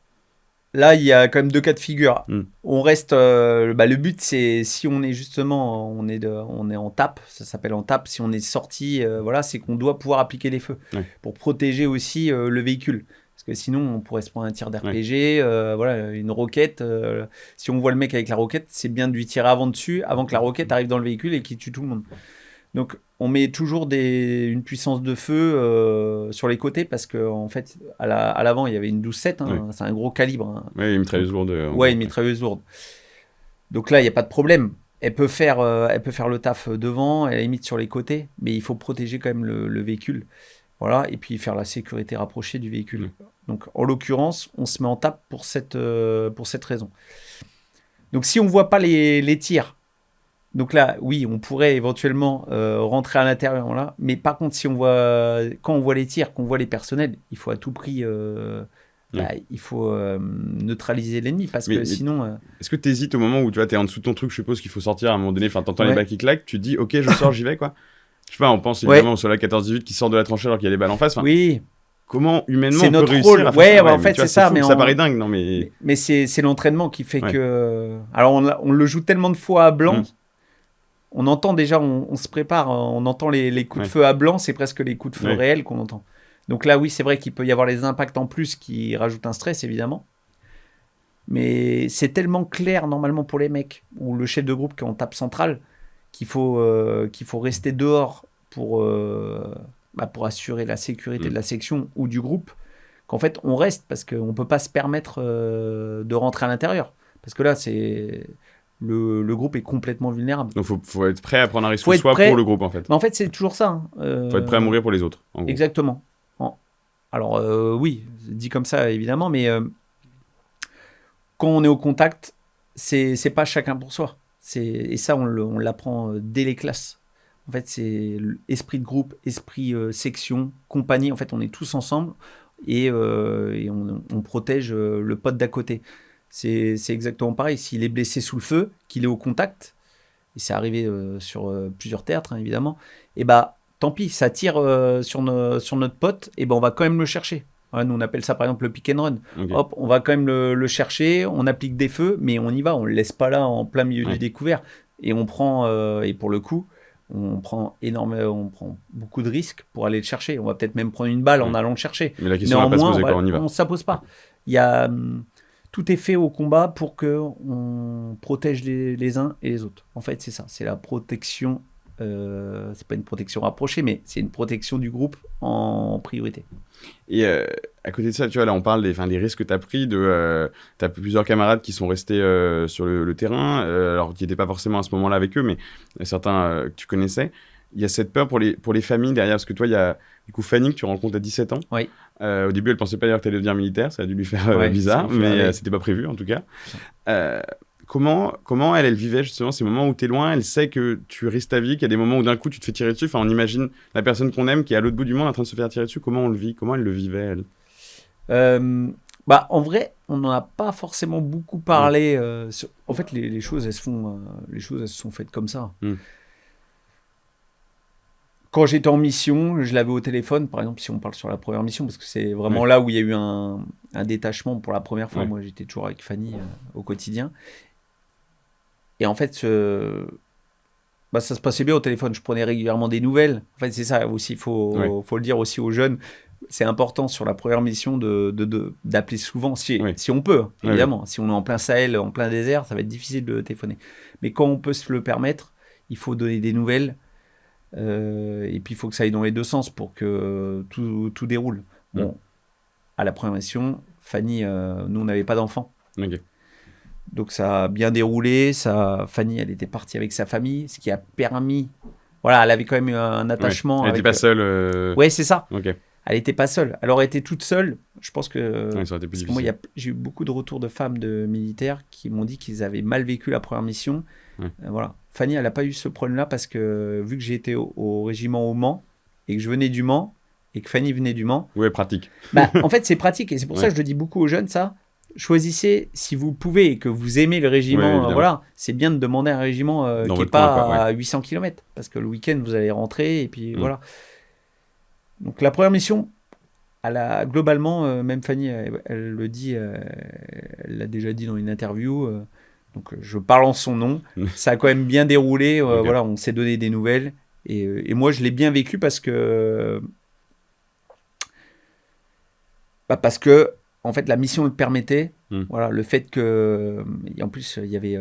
là, il y a quand même deux cas de figure. Mm. On reste. Le but, c'est si on est justement. On est en tape, ça s'appelle en tape. Si on est sorti, voilà, c'est qu'on doit pouvoir appliquer les feux Ouais. pour protéger aussi le véhicule. Parce que sinon, on pourrait se prendre un tir d'RPG, voilà, une roquette. Si on voit le mec avec la roquette, c'est bien de lui tirer avant dessus, avant que la roquette arrive dans le véhicule et qu'il tue tout le monde. Donc, on met toujours une puissance de feu sur les côtés parce qu'en fait, à l'avant, il y avait une 12-7, hein, Ouais. c'est un gros calibre. Hein. Ouais, une mitrailleuse lourde. Ouais, une mitrailleuse lourde. Donc là, il n'y a pas de problème. Elle peut faire le taf devant, à la limite sur les côtés, mais il faut protéger quand même le véhicule. Voilà, et puis faire la sécurité rapprochée du véhicule. Donc, en l'occurrence, on se met en tape pour cette raison. Donc, si on ne voit pas les tirs, donc là, oui, on pourrait éventuellement rentrer à l'intérieur, là. Mais par contre, quand on voit les tirs, qu'on voit les personnels, il faut à tout prix il faut neutraliser l'ennemi parce que sinon... Est-ce que tu hésites au moment où tu vois, t'es en dessous de ton truc, je suppose qu'il faut sortir à un moment donné, enfin t'entends les balles qui claquent, tu te dis ok, je sors, j'y vais quoi. Je sais pas, on pense évidemment au soldat 14-18 qui sort de la tranchée alors qu'il y a les balles en face. Oui. Comment humainement c'est on notre peut réussir rôle. à faire ça en fait c'est ça. Mais ça paraît dingue, non mais c'est l'entraînement qui fait que... Alors on le joue tellement de fois à blanc, on entend déjà, on se prépare, on entend les coups de feu à blanc, c'est presque les coups de feu réels qu'on entend. Donc là oui, c'est vrai qu'il peut y avoir les impacts en plus qui rajoutent un stress évidemment. Mais c'est tellement clair normalement pour les mecs ou le chef de groupe qui est en tape centrale qu'il faut rester dehors pour assurer la sécurité de la section ou du groupe, qu'en fait on reste parce qu'on ne peut pas se permettre de rentrer à l'intérieur. Parce que là, le groupe est complètement vulnérable. Donc faut être prêt à prendre un risque pour le groupe en fait. Mais en fait, c'est toujours ça. Faut être prêt à mourir pour les autres. En gros. Exactement. Alors oui, dit comme ça évidemment, mais quand on est au contact, c'est pas chacun pour soi. Et ça, on l'apprend dès les classes. En fait, c'est esprit de groupe, esprit section, compagnie. En fait, on est tous ensemble et on protège le pote d'à côté. C'est exactement pareil. S'il est blessé sous le feu, qu'il est au contact, et c'est arrivé sur plusieurs théâtres, hein, évidemment, et bah tant pis, ça tire sur notre pote, et ben on va quand même le chercher. Voilà, nous on appelle ça par exemple le pick and run. Ok. Hop, on va quand même le chercher, on applique des feux, mais on y va, on le laisse pas là en plein milieu du découvert. Et on prend, et pour le coup, on prend beaucoup de risques pour aller le chercher. On va peut-être même prendre une balle en allant le chercher. Mais la question va pas se poser quand on y va. Ça pose pas. Il y a tout est fait au combat pour que on protège les uns et les autres. En fait, c'est ça. C'est la protection. C'est pas une protection rapprochée, mais c'est une protection du groupe en priorité. Et à côté de ça, tu vois, là, on parle des risques que tu as pris. Tu as plusieurs camarades qui sont restés sur le terrain, alors qui n'étaient pas forcément à ce moment-là avec eux, mais certains que tu connaissais. Il y a cette peur pour les familles derrière, parce que toi, il y a du coup Fanny que tu rencontres à 17 ans. Oui. Au début, elle pensait pas d'ailleurs que tu allais devenir militaire, ça a dû lui faire bizarre, mais c'était pas prévu en tout cas. Comment elle vivait justement ces moments où tu es loin, elle sait que tu risques ta vie, qu'il y a des moments où d'un coup tu te fais tirer dessus, enfin on imagine la personne qu'on aime qui est à l'autre bout du monde en train de se faire tirer dessus, comment on le vit, comment elle le vivait elle? En vrai, on n'en a pas forcément beaucoup parlé. En fait, les choses, elles se sont faites comme ça. Quand j'étais en mission, je l'avais au téléphone, par exemple, si on parle sur la première mission, parce que c'est vraiment là où il y a eu un détachement pour la première fois. Moi, j'étais toujours avec Fanny au quotidien. Et en fait, ça se passait bien au téléphone. Je prenais régulièrement des nouvelles. En fait, c'est ça aussi, il faut le dire aussi aux jeunes. C'est important sur la première mission d'appeler souvent, si on peut, évidemment. Si on est en plein Sahel, en plein désert, ça va être difficile de téléphoner. Mais quand on peut se le permettre, il faut donner des nouvelles. Et puis il faut que ça aille dans les deux sens pour que tout déroule. Bon, à la première mission, Fanny, nous on n'avait pas d'enfants. Donc ça a bien déroulé. Fanny, elle était partie avec sa famille, ce qui a permis. Voilà, elle avait quand même eu un attachement. Elle n'était pas seule. Ouais, c'est ça. Okay. Elle n'était pas seule. Elle aurait été toute seule. Je pense que. Ça aurait été plus difficile. Moi, j'ai eu beaucoup de retours de femmes de militaires qui m'ont dit qu'ils avaient mal vécu la première mission. Voilà. Fanny, elle n'a pas eu ce problème-là parce que vu que j'ai été au régiment au Mans et que je venais du Mans et que Fanny venait du Mans. Oui, pratique. En fait, c'est pratique et c'est pour ça que je le dis beaucoup aux jeunes, ça. Choisissez si vous pouvez et que vous aimez le régiment. Voilà, c'est bien de demander un régiment qui n'est pas à 800 km parce que le week-end, vous allez rentrer et puis voilà. Donc, la première mission, globalement, même Fanny, elle le dit, elle l'a déjà dit dans une interview. Donc, je parle en son nom. Ça a quand même bien déroulé. Voilà, on s'est donné des nouvelles. Et moi, je l'ai bien vécu parce que, en fait, la mission le permettait. Voilà, le fait que, et en plus, il y avait,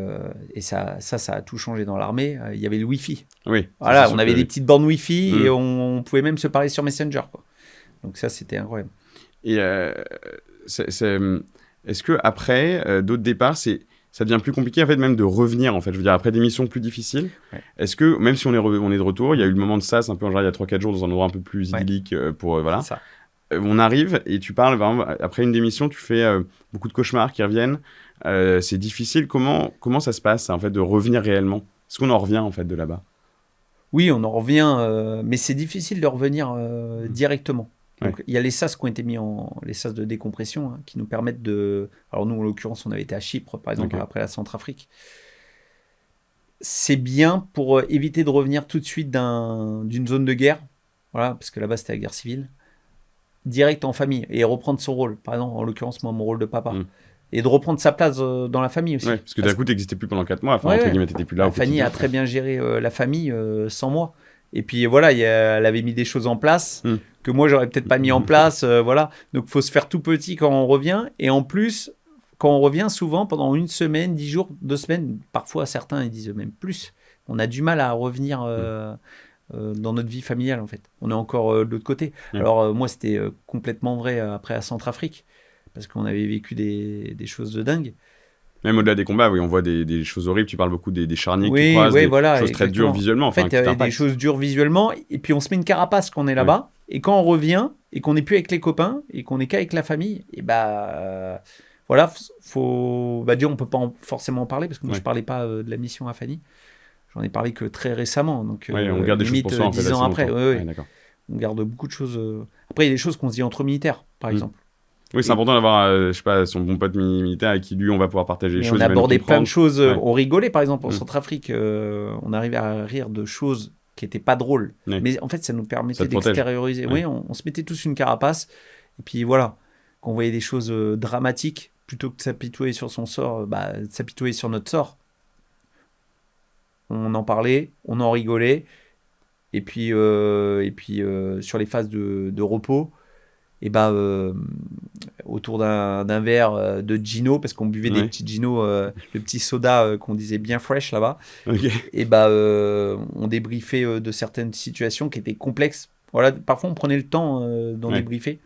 et ça a tout changé dans l'armée. Il y avait le Wi-Fi. Oui. Voilà, on avait des petites bornes Wi-Fi et on pouvait même se parler sur Messenger, quoi. Donc ça, c'était incroyable. Et est-ce que après d'autres départs, ça devient plus compliqué en fait même de revenir en fait. Je veux dire après des missions plus difficiles. Est-ce que même si on est de retour, il y a eu le moment de sas un peu genre il y a 3-4 jours dans un endroit un peu plus idyllique pour voilà. Ça. On arrive et tu parles vraiment, après une démission, tu fais beaucoup de cauchemars qui reviennent. C'est difficile. Comment ça se passe en fait de revenir réellement? Est-ce qu'on en revient en fait de là-bas? Oui, on en revient, mais c'est difficile de revenir directement. Donc, il y a les sas qui ont été mis les sas de décompression qui nous permettent de. Alors nous, en l'occurrence, on avait été à Chypre, par exemple, après la Centrafrique. C'est bien pour éviter de revenir tout de suite d'une zone de guerre, voilà, parce que là-bas c'était la guerre civile. Direct en famille et reprendre son rôle. Par exemple, en l'occurrence, moi, mon rôle de papa. Et de reprendre sa place dans la famille aussi. Parce que d'un coup, tu n'existais plus pendant 4 mois. Enfin, entre guillemets, tu n'étais plus là. Fanny a très bien géré la famille sans moi. Et puis voilà, elle avait mis des choses en place que moi, j'aurais peut-être pas mis en place. Voilà. Donc, il faut se faire tout petit quand on revient. Et en plus, quand on revient souvent pendant 1 semaine, 10 jours, 2 semaines, parfois certains ils disent même plus. On a du mal à revenir dans notre vie familiale, en fait. On est encore de l'autre côté. Alors, moi, c'était complètement vrai après la Centrafrique, parce qu'on avait vécu des choses de dingue. Même au-delà des combats, oui, on voit des choses horribles. Tu parles beaucoup des charniers que tu croises, des choses très dures visuellement. En fait, des choses dures visuellement, et puis on se met une carapace quand on est là-bas, et quand on revient, et qu'on n'est plus avec les copains, et qu'on n'est qu'avec la famille, et voilà, faut... Dieu, on ne peut pas forcément en parler, parce que moi, je ne parlais pas de la mission à Fanny. J'en ai parlé que très récemment, donc on garde des choses pour soi, en fait, 10 ans après. D'accord. On garde beaucoup de choses. Après, il y a des choses qu'on se dit entre militaires, par exemple. Oui, c'est important d'avoir, je sais pas, son bon pote militaire avec qui lui on va pouvoir partager les Et choses. on abordait plein de choses. Ouais. On rigolait, par exemple, en Centrafrique. On arrivait à rire de choses qui n'étaient pas drôles. Ouais. Mais en fait, ça nous permettait Ça te protège. d'extérioriser. Ouais. Oui, on se mettait tous une carapace. Et puis voilà, quand on voyait des choses dramatiques, plutôt que de s'apitoyer sur son sort, de s'apitoyer sur notre sort, on en parlait, on en rigolait. Et puis sur les phases de repos, et autour d'un verre de Gino, parce qu'on buvait des petits Gino, le petit soda qu'on disait bien fresh là-bas. Okay. Et on débriefait de certaines situations qui étaient complexes. Voilà, parfois on prenait le temps d'en débriefer.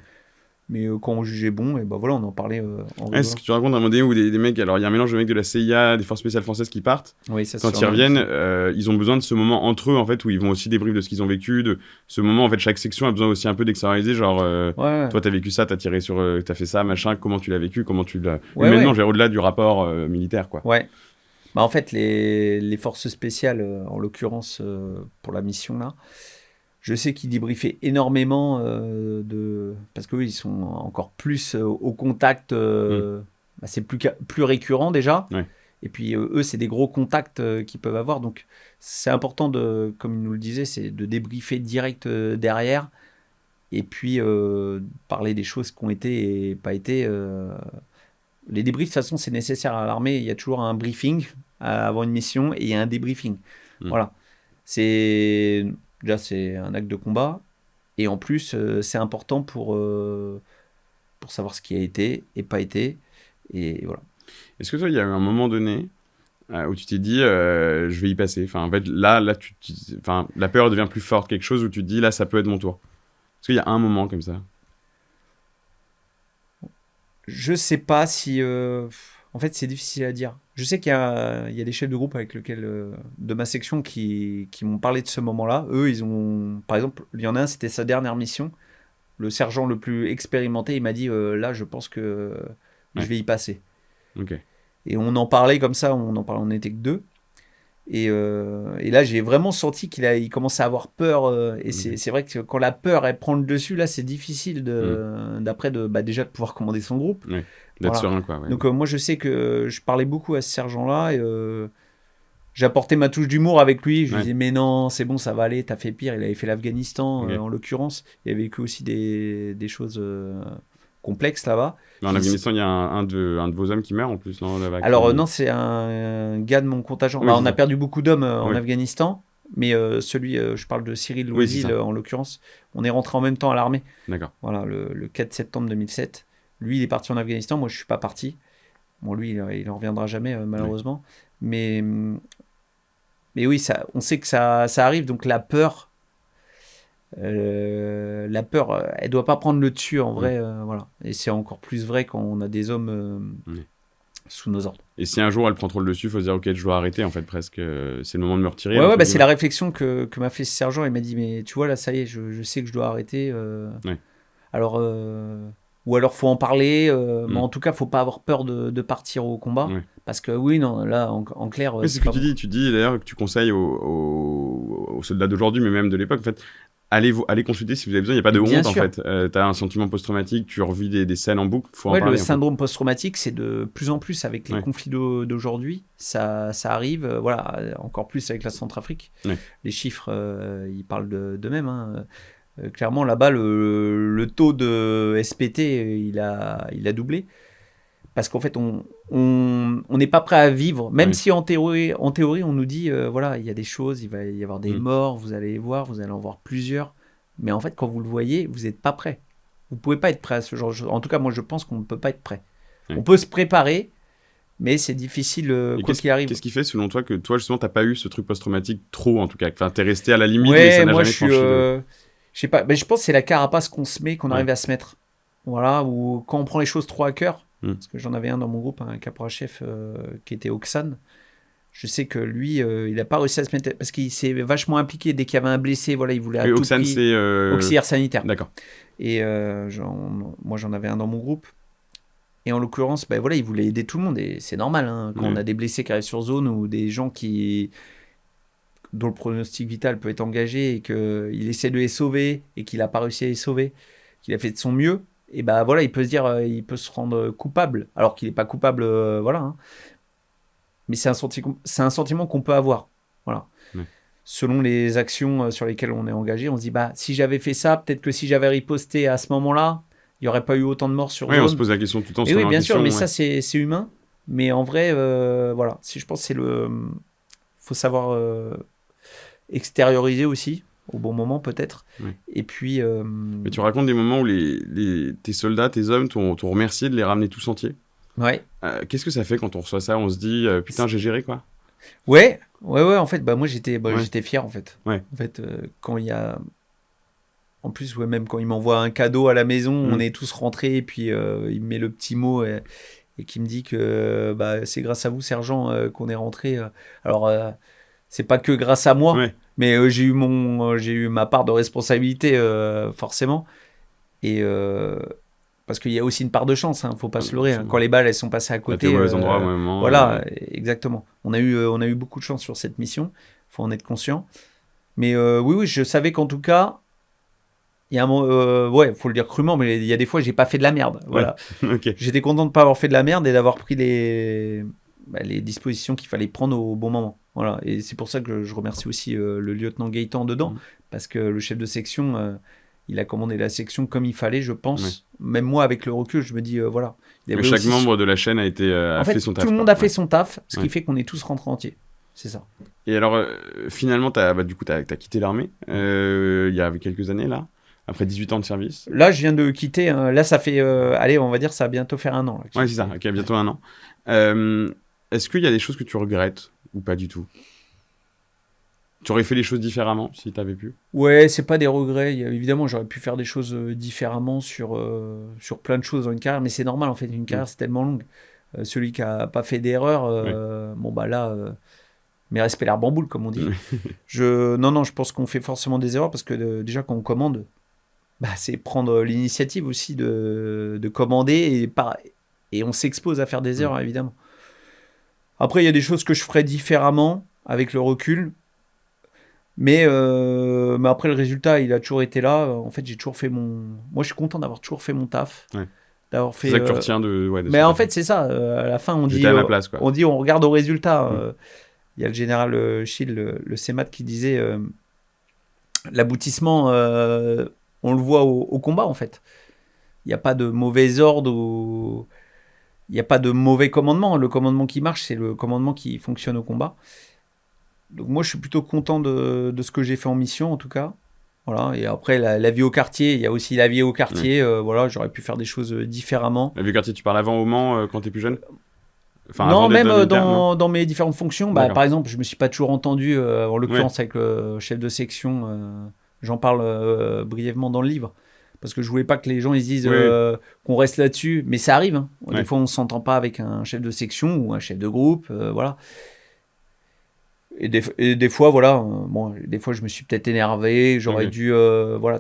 Mais quand on jugeait bon, et voilà, on en parlait en rigolant. Ce que tu racontes à un moment donné où des mecs, alors il y a un mélange de mecs de la CIA, des forces spéciales françaises qui partent. Oui, ça, quand ils reviennent, ils ont besoin de ce moment entre eux en fait où ils vont aussi débrief de ce qu'ils ont vécu, de ce moment en fait chaque section a besoin aussi un peu d'extérioriser, genre toi t'as vécu ça, t'as tiré sur, t'as fait ça, machin, comment tu l'as vécu, comment tu l'as. Humainement, je vais au-delà du rapport militaire quoi. Ouais. En fait, les forces spéciales, en l'occurrence pour la mission là. Je sais qu'ils débriefaient énormément parce qu'eux, ils sont encore plus au contact. C'est plus récurrent déjà. Ouais. Et puis eux, c'est des gros contacts qu'ils peuvent avoir. Donc c'est important, comme ils nous le disaient, c'est de débriefer direct derrière. Et puis parler des choses qui ont été et pas été. Les débriefs, de toute façon, c'est nécessaire à l'armée. Il y a toujours un briefing avant une mission et il y a un débriefing. Voilà. Déjà, c'est un acte de combat. Et en plus, c'est important pour savoir ce qui a été et pas été. Et voilà. Est-ce que toi, il y a eu un moment donné où tu t'es dit, je vais y passer. Enfin, en fait, là la peur devient plus forte. Quelque chose où tu te dis, là, ça peut être mon tour. Est-ce qu'il y a un moment comme ça? Je sais pas si... En fait, c'est difficile à dire. Je sais qu'il y a des chefs de groupe avec lesquels, de ma section qui m'ont parlé de ce moment-là. Eux, ils ont... Par exemple, il y en a un, c'était sa dernière mission. Le sergent le plus expérimenté, il m'a dit, là, je pense que je vais y passer. Okay. Et on en parlait comme ça, on n'était que deux. Et là, j'ai vraiment senti qu'il commençait à avoir peur. Et c'est vrai que quand la peur, elle prend le dessus, là, c'est difficile déjà de pouvoir commander son groupe. Ouais. D'être serein, quoi. Ouais. Donc moi, je sais que je parlais beaucoup à ce sergent-là. Et j'apportais ma touche d'humour avec lui. Je lui disais, mais non, c'est bon, ça va aller, t'as fait pire. Il avait fait l'Afghanistan, en l'occurrence. Il avait vécu aussi des choses complexes là-bas. En Afghanistan, il y a un de vos hommes qui meurt en plus, non? Alors non, c'est un gars de mon contingent. Oui, on a perdu beaucoup d'hommes en Afghanistan, mais je parle de Cyril Loisil en l'occurrence. On est rentré en même temps à l'armée. D'accord. Voilà, le 4 septembre 2007. Lui, il est parti en Afghanistan, moi je suis pas parti. Bon, lui, il en reviendra jamais malheureusement. Mais oui, on sait que ça arrive, donc la peur, elle doit pas prendre le dessus en vrai. Voilà. Et c'est encore plus vrai quand on a des hommes sous nos ordres. Et si un jour elle prend trop le dessus, il faut se dire, ok, je dois arrêter en fait presque. C'est le moment de me retirer. Ouais, c'est la réflexion que m'a fait ce sergent. Il m'a dit, mais tu vois là, ça y est, je sais que je dois arrêter. Alors, ou alors faut en parler. Mais en tout cas, faut pas avoir peur de partir au combat. Parce que oui, non, là, en clair. C'est ce que tu dis. Tu dis d'ailleurs que tu conseilles aux soldats d'aujourd'hui, mais même de l'époque, en fait. Allez consulter si vous avez besoin, il n'y a pas de honte en fait. Tu as un sentiment post-traumatique, tu revis des scènes en boucle, faut en parler. Le syndrome post-traumatique, c'est de plus en plus avec les conflits d'aujourd'hui. Ça arrive, encore plus avec la Centrafrique. Les chiffres, ils parlent d'eux-mêmes. Hein. Clairement, là-bas, le taux de SPT, il a doublé. Parce qu'en fait, on n'est pas prêt à vivre, même si en théorie, on nous dit, il y a des choses, il va y avoir des morts, vous allez les voir, vous allez en voir plusieurs. Mais en fait, quand vous le voyez, vous n'êtes pas prêt. Vous ne pouvez pas être prêt à ce genre de choses. En tout cas, moi, je pense qu'on ne peut pas être prêt. On peut se préparer, mais c'est difficile quoi qu'il arrive. Qu'est-ce qui fait, selon toi, que toi, justement, tu n'as pas eu ce truc post-traumatique trop, en tout cas? Enfin, tu es resté à la limite, mais ça n'a jamais franchi. Je sais pas, mais je pense que c'est la carapace qu'on se met, qu'on arrive à se mettre. Voilà, ou quand on prend les choses trop à cœur. Parce que j'en avais un dans mon groupe, un caporal-chef qui était Oxane. Je sais que lui, il n'a pas réussi à se mettre... Parce qu'il s'est vachement impliqué dès qu'il y avait un blessé. Il voulait à tout Oxane, prix... c'est... auxiliaire sanitaire. D'accord. Et moi, j'en avais un dans mon groupe. Et en l'occurrence, il voulait aider tout le monde. Et c'est normal, hein, quand on a des blessés qui arrivent sur zone ou des gens dont le pronostic vital peut être engagé et qu'il essaie de les sauver et qu'il n'a pas réussi à les sauver, qu'il a fait de son mieux. Et bah voilà, il peut se dire, il peut se rendre coupable, alors qu'il n'est pas coupable, voilà. Hein. Mais c'est un sentiment qu'on peut avoir. Voilà. Ouais. Selon les actions sur lesquelles on est engagé, on se dit, bah, si j'avais fait ça, peut-être que si j'avais riposté à ce moment-là, il n'y aurait pas eu autant de morts sur Oui, on se zone. pose la question tout le temps. Et oui, bien sûr, mais ouais. ça, c'est humain. Mais en vrai, voilà. Si je pense que faut savoir extérioriser aussi, au bon moment peut-être. Ouais. Et puis... Mais tu racontes des moments où tes soldats, tes hommes t'ont remercié de les ramener tous entiers. Ouais. Qu'est-ce que ça fait quand on reçoit ça? On se dit, putain, j'ai géré, quoi. Ouais, en fait, bah, moi, j'étais Ouais. j'étais fier, en fait. Ouais. En fait, quand il y a... En plus, ouais, même quand il m'envoie un cadeau à la maison, on est tous rentrés, et puis il me met le petit mot et qui me dit que bah, c'est grâce à vous, sergent, qu'on est rentré. Alors, c'est pas que grâce à moi, Ouais. mais j'ai eu ma part de responsabilité, forcément. Et parce qu'il y a aussi une part de chance, hein, faut pas se leurrer. Hein. Quand les balles, elles sont passées à T'es au côté, mauvais endroit au mauvais moment. voilà, exactement. On a eu beaucoup de chance sur cette mission, faut en être conscient. Mais oui, je savais qu'en tout cas, il y a un moment, ouais, faut le dire crûment, mais il y a des fois, j'ai pas fait de la merde. Voilà. Ouais. Ok. J'étais content de pas avoir fait de la merde et d'avoir pris les dispositions qu'il fallait prendre au bon moment. Voilà. Et c'est pour ça que je remercie aussi le lieutenant Gaëtan dedans, parce que le chef de section, il a commandé la section comme il fallait, je pense. Ouais. Même moi, avec le recul, je me dis, voilà. Chaque membre de la chaîne a fait son taf. Tout le monde a fait son taf, ce qui fait qu'on est tous rentrés entiers. C'est ça. Et alors, finalement, t'as quitté l'armée il y a quelques années, là, après 18 ans de service. Là, je viens de quitter. Là, ça fait, allez, on va dire, ça va bientôt faire 1 an. Là, ouais, c'est ça. Ok, bientôt 1 an. Est-ce qu'il y a des choses que tu regrettes ou pas du tout? Tu aurais fait les choses différemment si tu avais pu? Ouais, c'est pas des regrets. Évidemment, j'aurais pu faire des choses différemment sur plein de choses dans une carrière, mais c'est normal en fait. Une carrière, c'est tellement longue. Celui qui a pas fait d'erreur, bon bah là, mes respects l'herbe en boule, comme on dit. Non, je pense qu'on fait forcément des erreurs parce que déjà quand on commande, bah, c'est prendre l'initiative aussi de commander et on s'expose à faire des erreurs évidemment. Après, il y a des choses que je ferais différemment avec le recul. Mais après, le résultat, il a toujours été là. En fait, j'ai toujours fait mon... Moi, je suis content d'avoir toujours fait mon taf. Ouais. D'avoir fait, c'est ça que tu retiens de mais en fait, c'est ça. À la fin, on dit... à ma place, quoi. On dit, on regarde au résultat. Il y a le général Schill, le CEMAT, qui disait... l'aboutissement, on le voit au combat, en fait. Il n'y a pas de mauvais ordre il n'y a pas de mauvais commandement. Le commandement qui marche, c'est le commandement qui fonctionne au combat. Donc moi, je suis plutôt content de ce que j'ai fait en mission, en tout cas. Voilà. Et après, la vie au quartier, il y a aussi la vie au quartier. Voilà, j'aurais pu faire des choses différemment. La vie au quartier, tu parles avant au Mans, quand tu es plus jeune? Enfin, non, même dans mes différentes fonctions. Bah, par exemple, je ne me suis pas toujours entendu, en l'occurrence avec le chef de section. J'en parle brièvement dans le livre. Parce que je ne voulais pas que les gens ils disent qu'on reste là-dessus. Mais ça arrive. Hein. Des fois, on ne s'entend pas avec un chef de section ou un chef de groupe. Voilà. Et des fois, voilà, des fois, je me suis peut-être énervé. J'aurais dû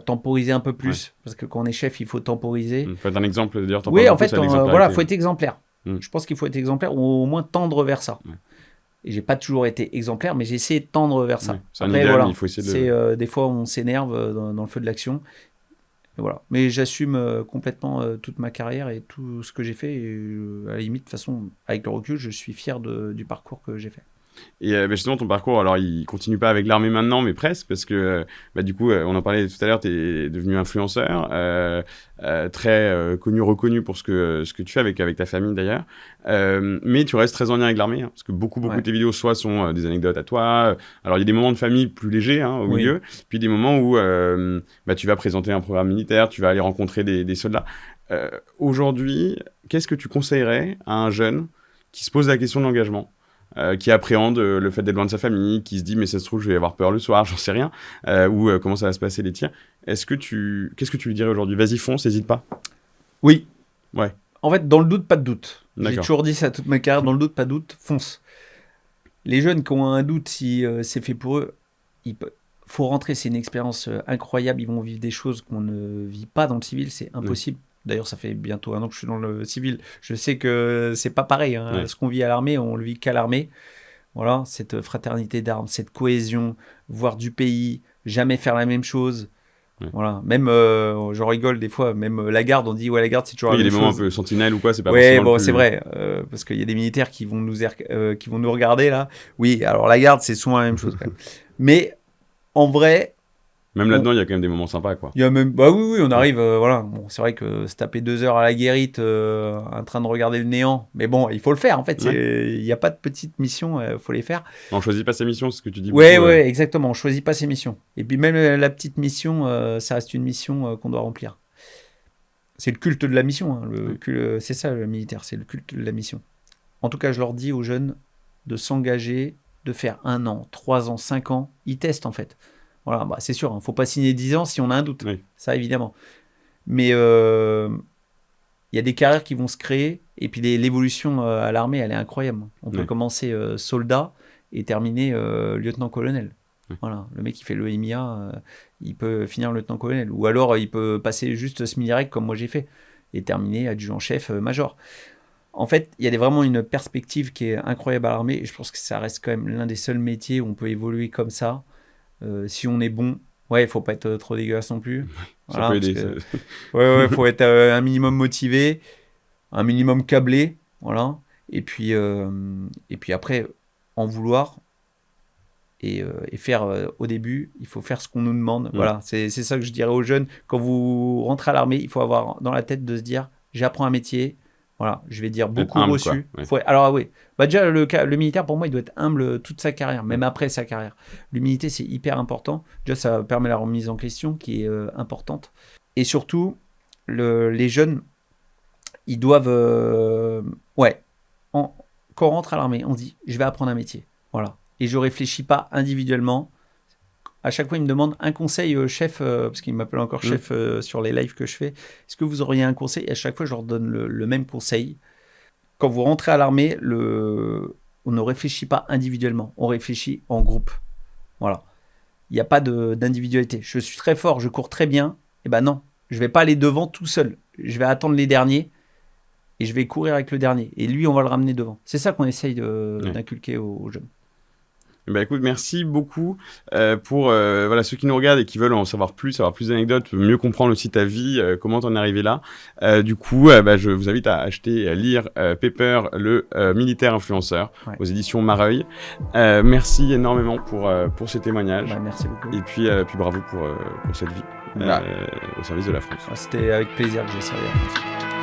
temporiser un peu plus. Parce que quand on est chef, il faut temporiser. Il faut être un exemple, d'ailleurs. Oui, en fait, il faut être exemplaire. Je pense qu'il faut être exemplaire ou au moins tendre vers ça. Et j'ai pas toujours été exemplaire, mais j'ai essayé de tendre vers ça. C'est un idéal, il faut essayer de... des fois, on s'énerve dans le feu de l'action. Et voilà. Mais j'assume complètement toute ma carrière et tout ce que j'ai fait. Et, à la limite, de toute façon, avec le recul, je suis fier du parcours que j'ai fait. Et justement, ton parcours, alors il continue pas avec l'armée maintenant, mais presque, parce que du coup, on en parlait tout à l'heure, tu es devenu influenceur, très connu, reconnu pour ce que tu fais avec ta famille d'ailleurs, mais tu restes très en lien avec l'armée, hein, parce que beaucoup de tes vidéos soit sont des anecdotes à toi, alors il y a des moments de famille plus légers au milieu, puis des moments où tu vas présenter un programme militaire, tu vas aller rencontrer des soldats. Aujourd'hui, qu'est-ce que tu conseillerais à un jeune qui se pose la question de l'engagement, qui appréhende le fait d'être loin de sa famille, qui se dit mais ça se trouve je vais avoir peur le soir, j'en sais rien, ou comment ça va se passer les tirs. Qu'est-ce que tu lui dirais aujourd'hui? Vas-y, fonce, n'hésite pas. Oui. Ouais. En fait, dans le doute, pas de doute. D'accord. J'ai toujours dit ça toute ma carrière, dans le doute, pas de doute, fonce. Les jeunes qui ont un doute si c'est fait pour eux, faut rentrer, c'est une expérience incroyable, ils vont vivre des choses qu'on ne vit pas dans le civil, c'est impossible. D'ailleurs, ça fait bientôt 1 an que je suis dans le civil. Je sais que c'est pas pareil. Hein. Ce qu'on vit à l'armée, on le vit qu'à l'armée. Voilà, cette fraternité d'armes, cette cohésion, voir du pays, jamais faire la même chose. Ouais. Voilà. Même, j'en rigole des fois, même la garde, on dit, ouais, la garde, c'est toujours Oui, la il y a même des moments chose. un peu sentinelles ou quoi, c'est pas Ouais, forcément bon, le plus... c'est vrai, parce qu'il y a des militaires qui vont qui vont nous regarder, là. Oui, alors la garde, c'est souvent la même chose, quand même. Mais, en vrai, Même là-dedans, il y a quand même des moments sympas, quoi. il y a même... Bah oui, on arrive, voilà. Bon, c'est vrai que se taper 2 heures à la guérite, en train de regarder le néant, mais bon, il faut le faire, en fait. Il n'y a pas de petites missions, faut les faire. On choisit pas sa mission, c'est ce que tu dis Ouais, beaucoup. ouais, exactement. On choisit pas ses missions. Et puis même la petite mission, ça reste une mission qu'on doit remplir. C'est le culte de la mission. Hein, c'est ça le militaire, c'est le culte de la mission. En tout cas, je leur dis aux jeunes de s'engager, de faire 1 an, 3 ans, 5 ans. Ils testent en fait. Voilà, bah, c'est sûr, il ne faut pas signer 10 ans si on a un doute. Oui. Ça, évidemment. Mais il y a des carrières qui vont se créer. Et puis l'évolution à l'armée, elle est incroyable. On peut commencer soldat et terminer lieutenant-colonel. Voilà, le mec qui fait le MIA, il peut finir lieutenant-colonel. Ou alors il peut passer juste semi-direct comme moi j'ai fait et terminer adjudant-chef major. En fait, il y a vraiment une perspective qui est incroyable à l'armée et je pense que ça reste quand même l'un des seuls métiers où on peut évoluer comme ça. Si on est bon, il faut pas être trop dégueulasse non plus. Ça peut aider. Ouais, faut être un minimum motivé, un minimum câblé, voilà. Et puis après, en vouloir et faire au début, il faut faire ce qu'on nous demande. Voilà, c'est ça que je dirais aux jeunes. Quand vous rentrez à l'armée, il faut avoir dans la tête de se dire, j'apprends un métier. Voilà, je vais dire beaucoup humble, reçu. ouais. Alors oui, bah déjà le militaire pour moi il doit être humble toute sa carrière, même après sa carrière. L'humilité c'est hyper important. Déjà ça permet la remise en question qui est importante. Et surtout les jeunes ils doivent quand on rentre à l'armée on se dit je vais apprendre un métier. Voilà. Et je réfléchis pas individuellement. À chaque fois, il me demande un conseil, chef, parce qu'il m'appelle encore chef sur les lives que je fais. Est-ce que vous auriez un conseil ? Et à chaque fois, je leur donne le même conseil. Quand vous rentrez à l'armée, on ne réfléchit pas individuellement, on réfléchit en groupe. Voilà. Il n'y a pas d'individualité. Je suis très fort, je cours très bien. Eh ben non, je ne vais pas aller devant tout seul. Je vais attendre les derniers et je vais courir avec le dernier. Et lui, on va le ramener devant. C'est ça qu'on essaye d'inculquer aux jeunes. Bah écoute, merci beaucoup pour ceux qui nous regardent et qui veulent en savoir plus d'anecdotes, mieux comprendre aussi ta vie, comment t'en es arrivé là. Du coup, je vous invite à acheter, à lire Pepper, le militaire influenceur, aux éditions Mareuil. Merci énormément pour ce témoignage. Merci beaucoup. Et puis bravo pour cette vie au service de la France. C'était avec plaisir que j'ai servi la France.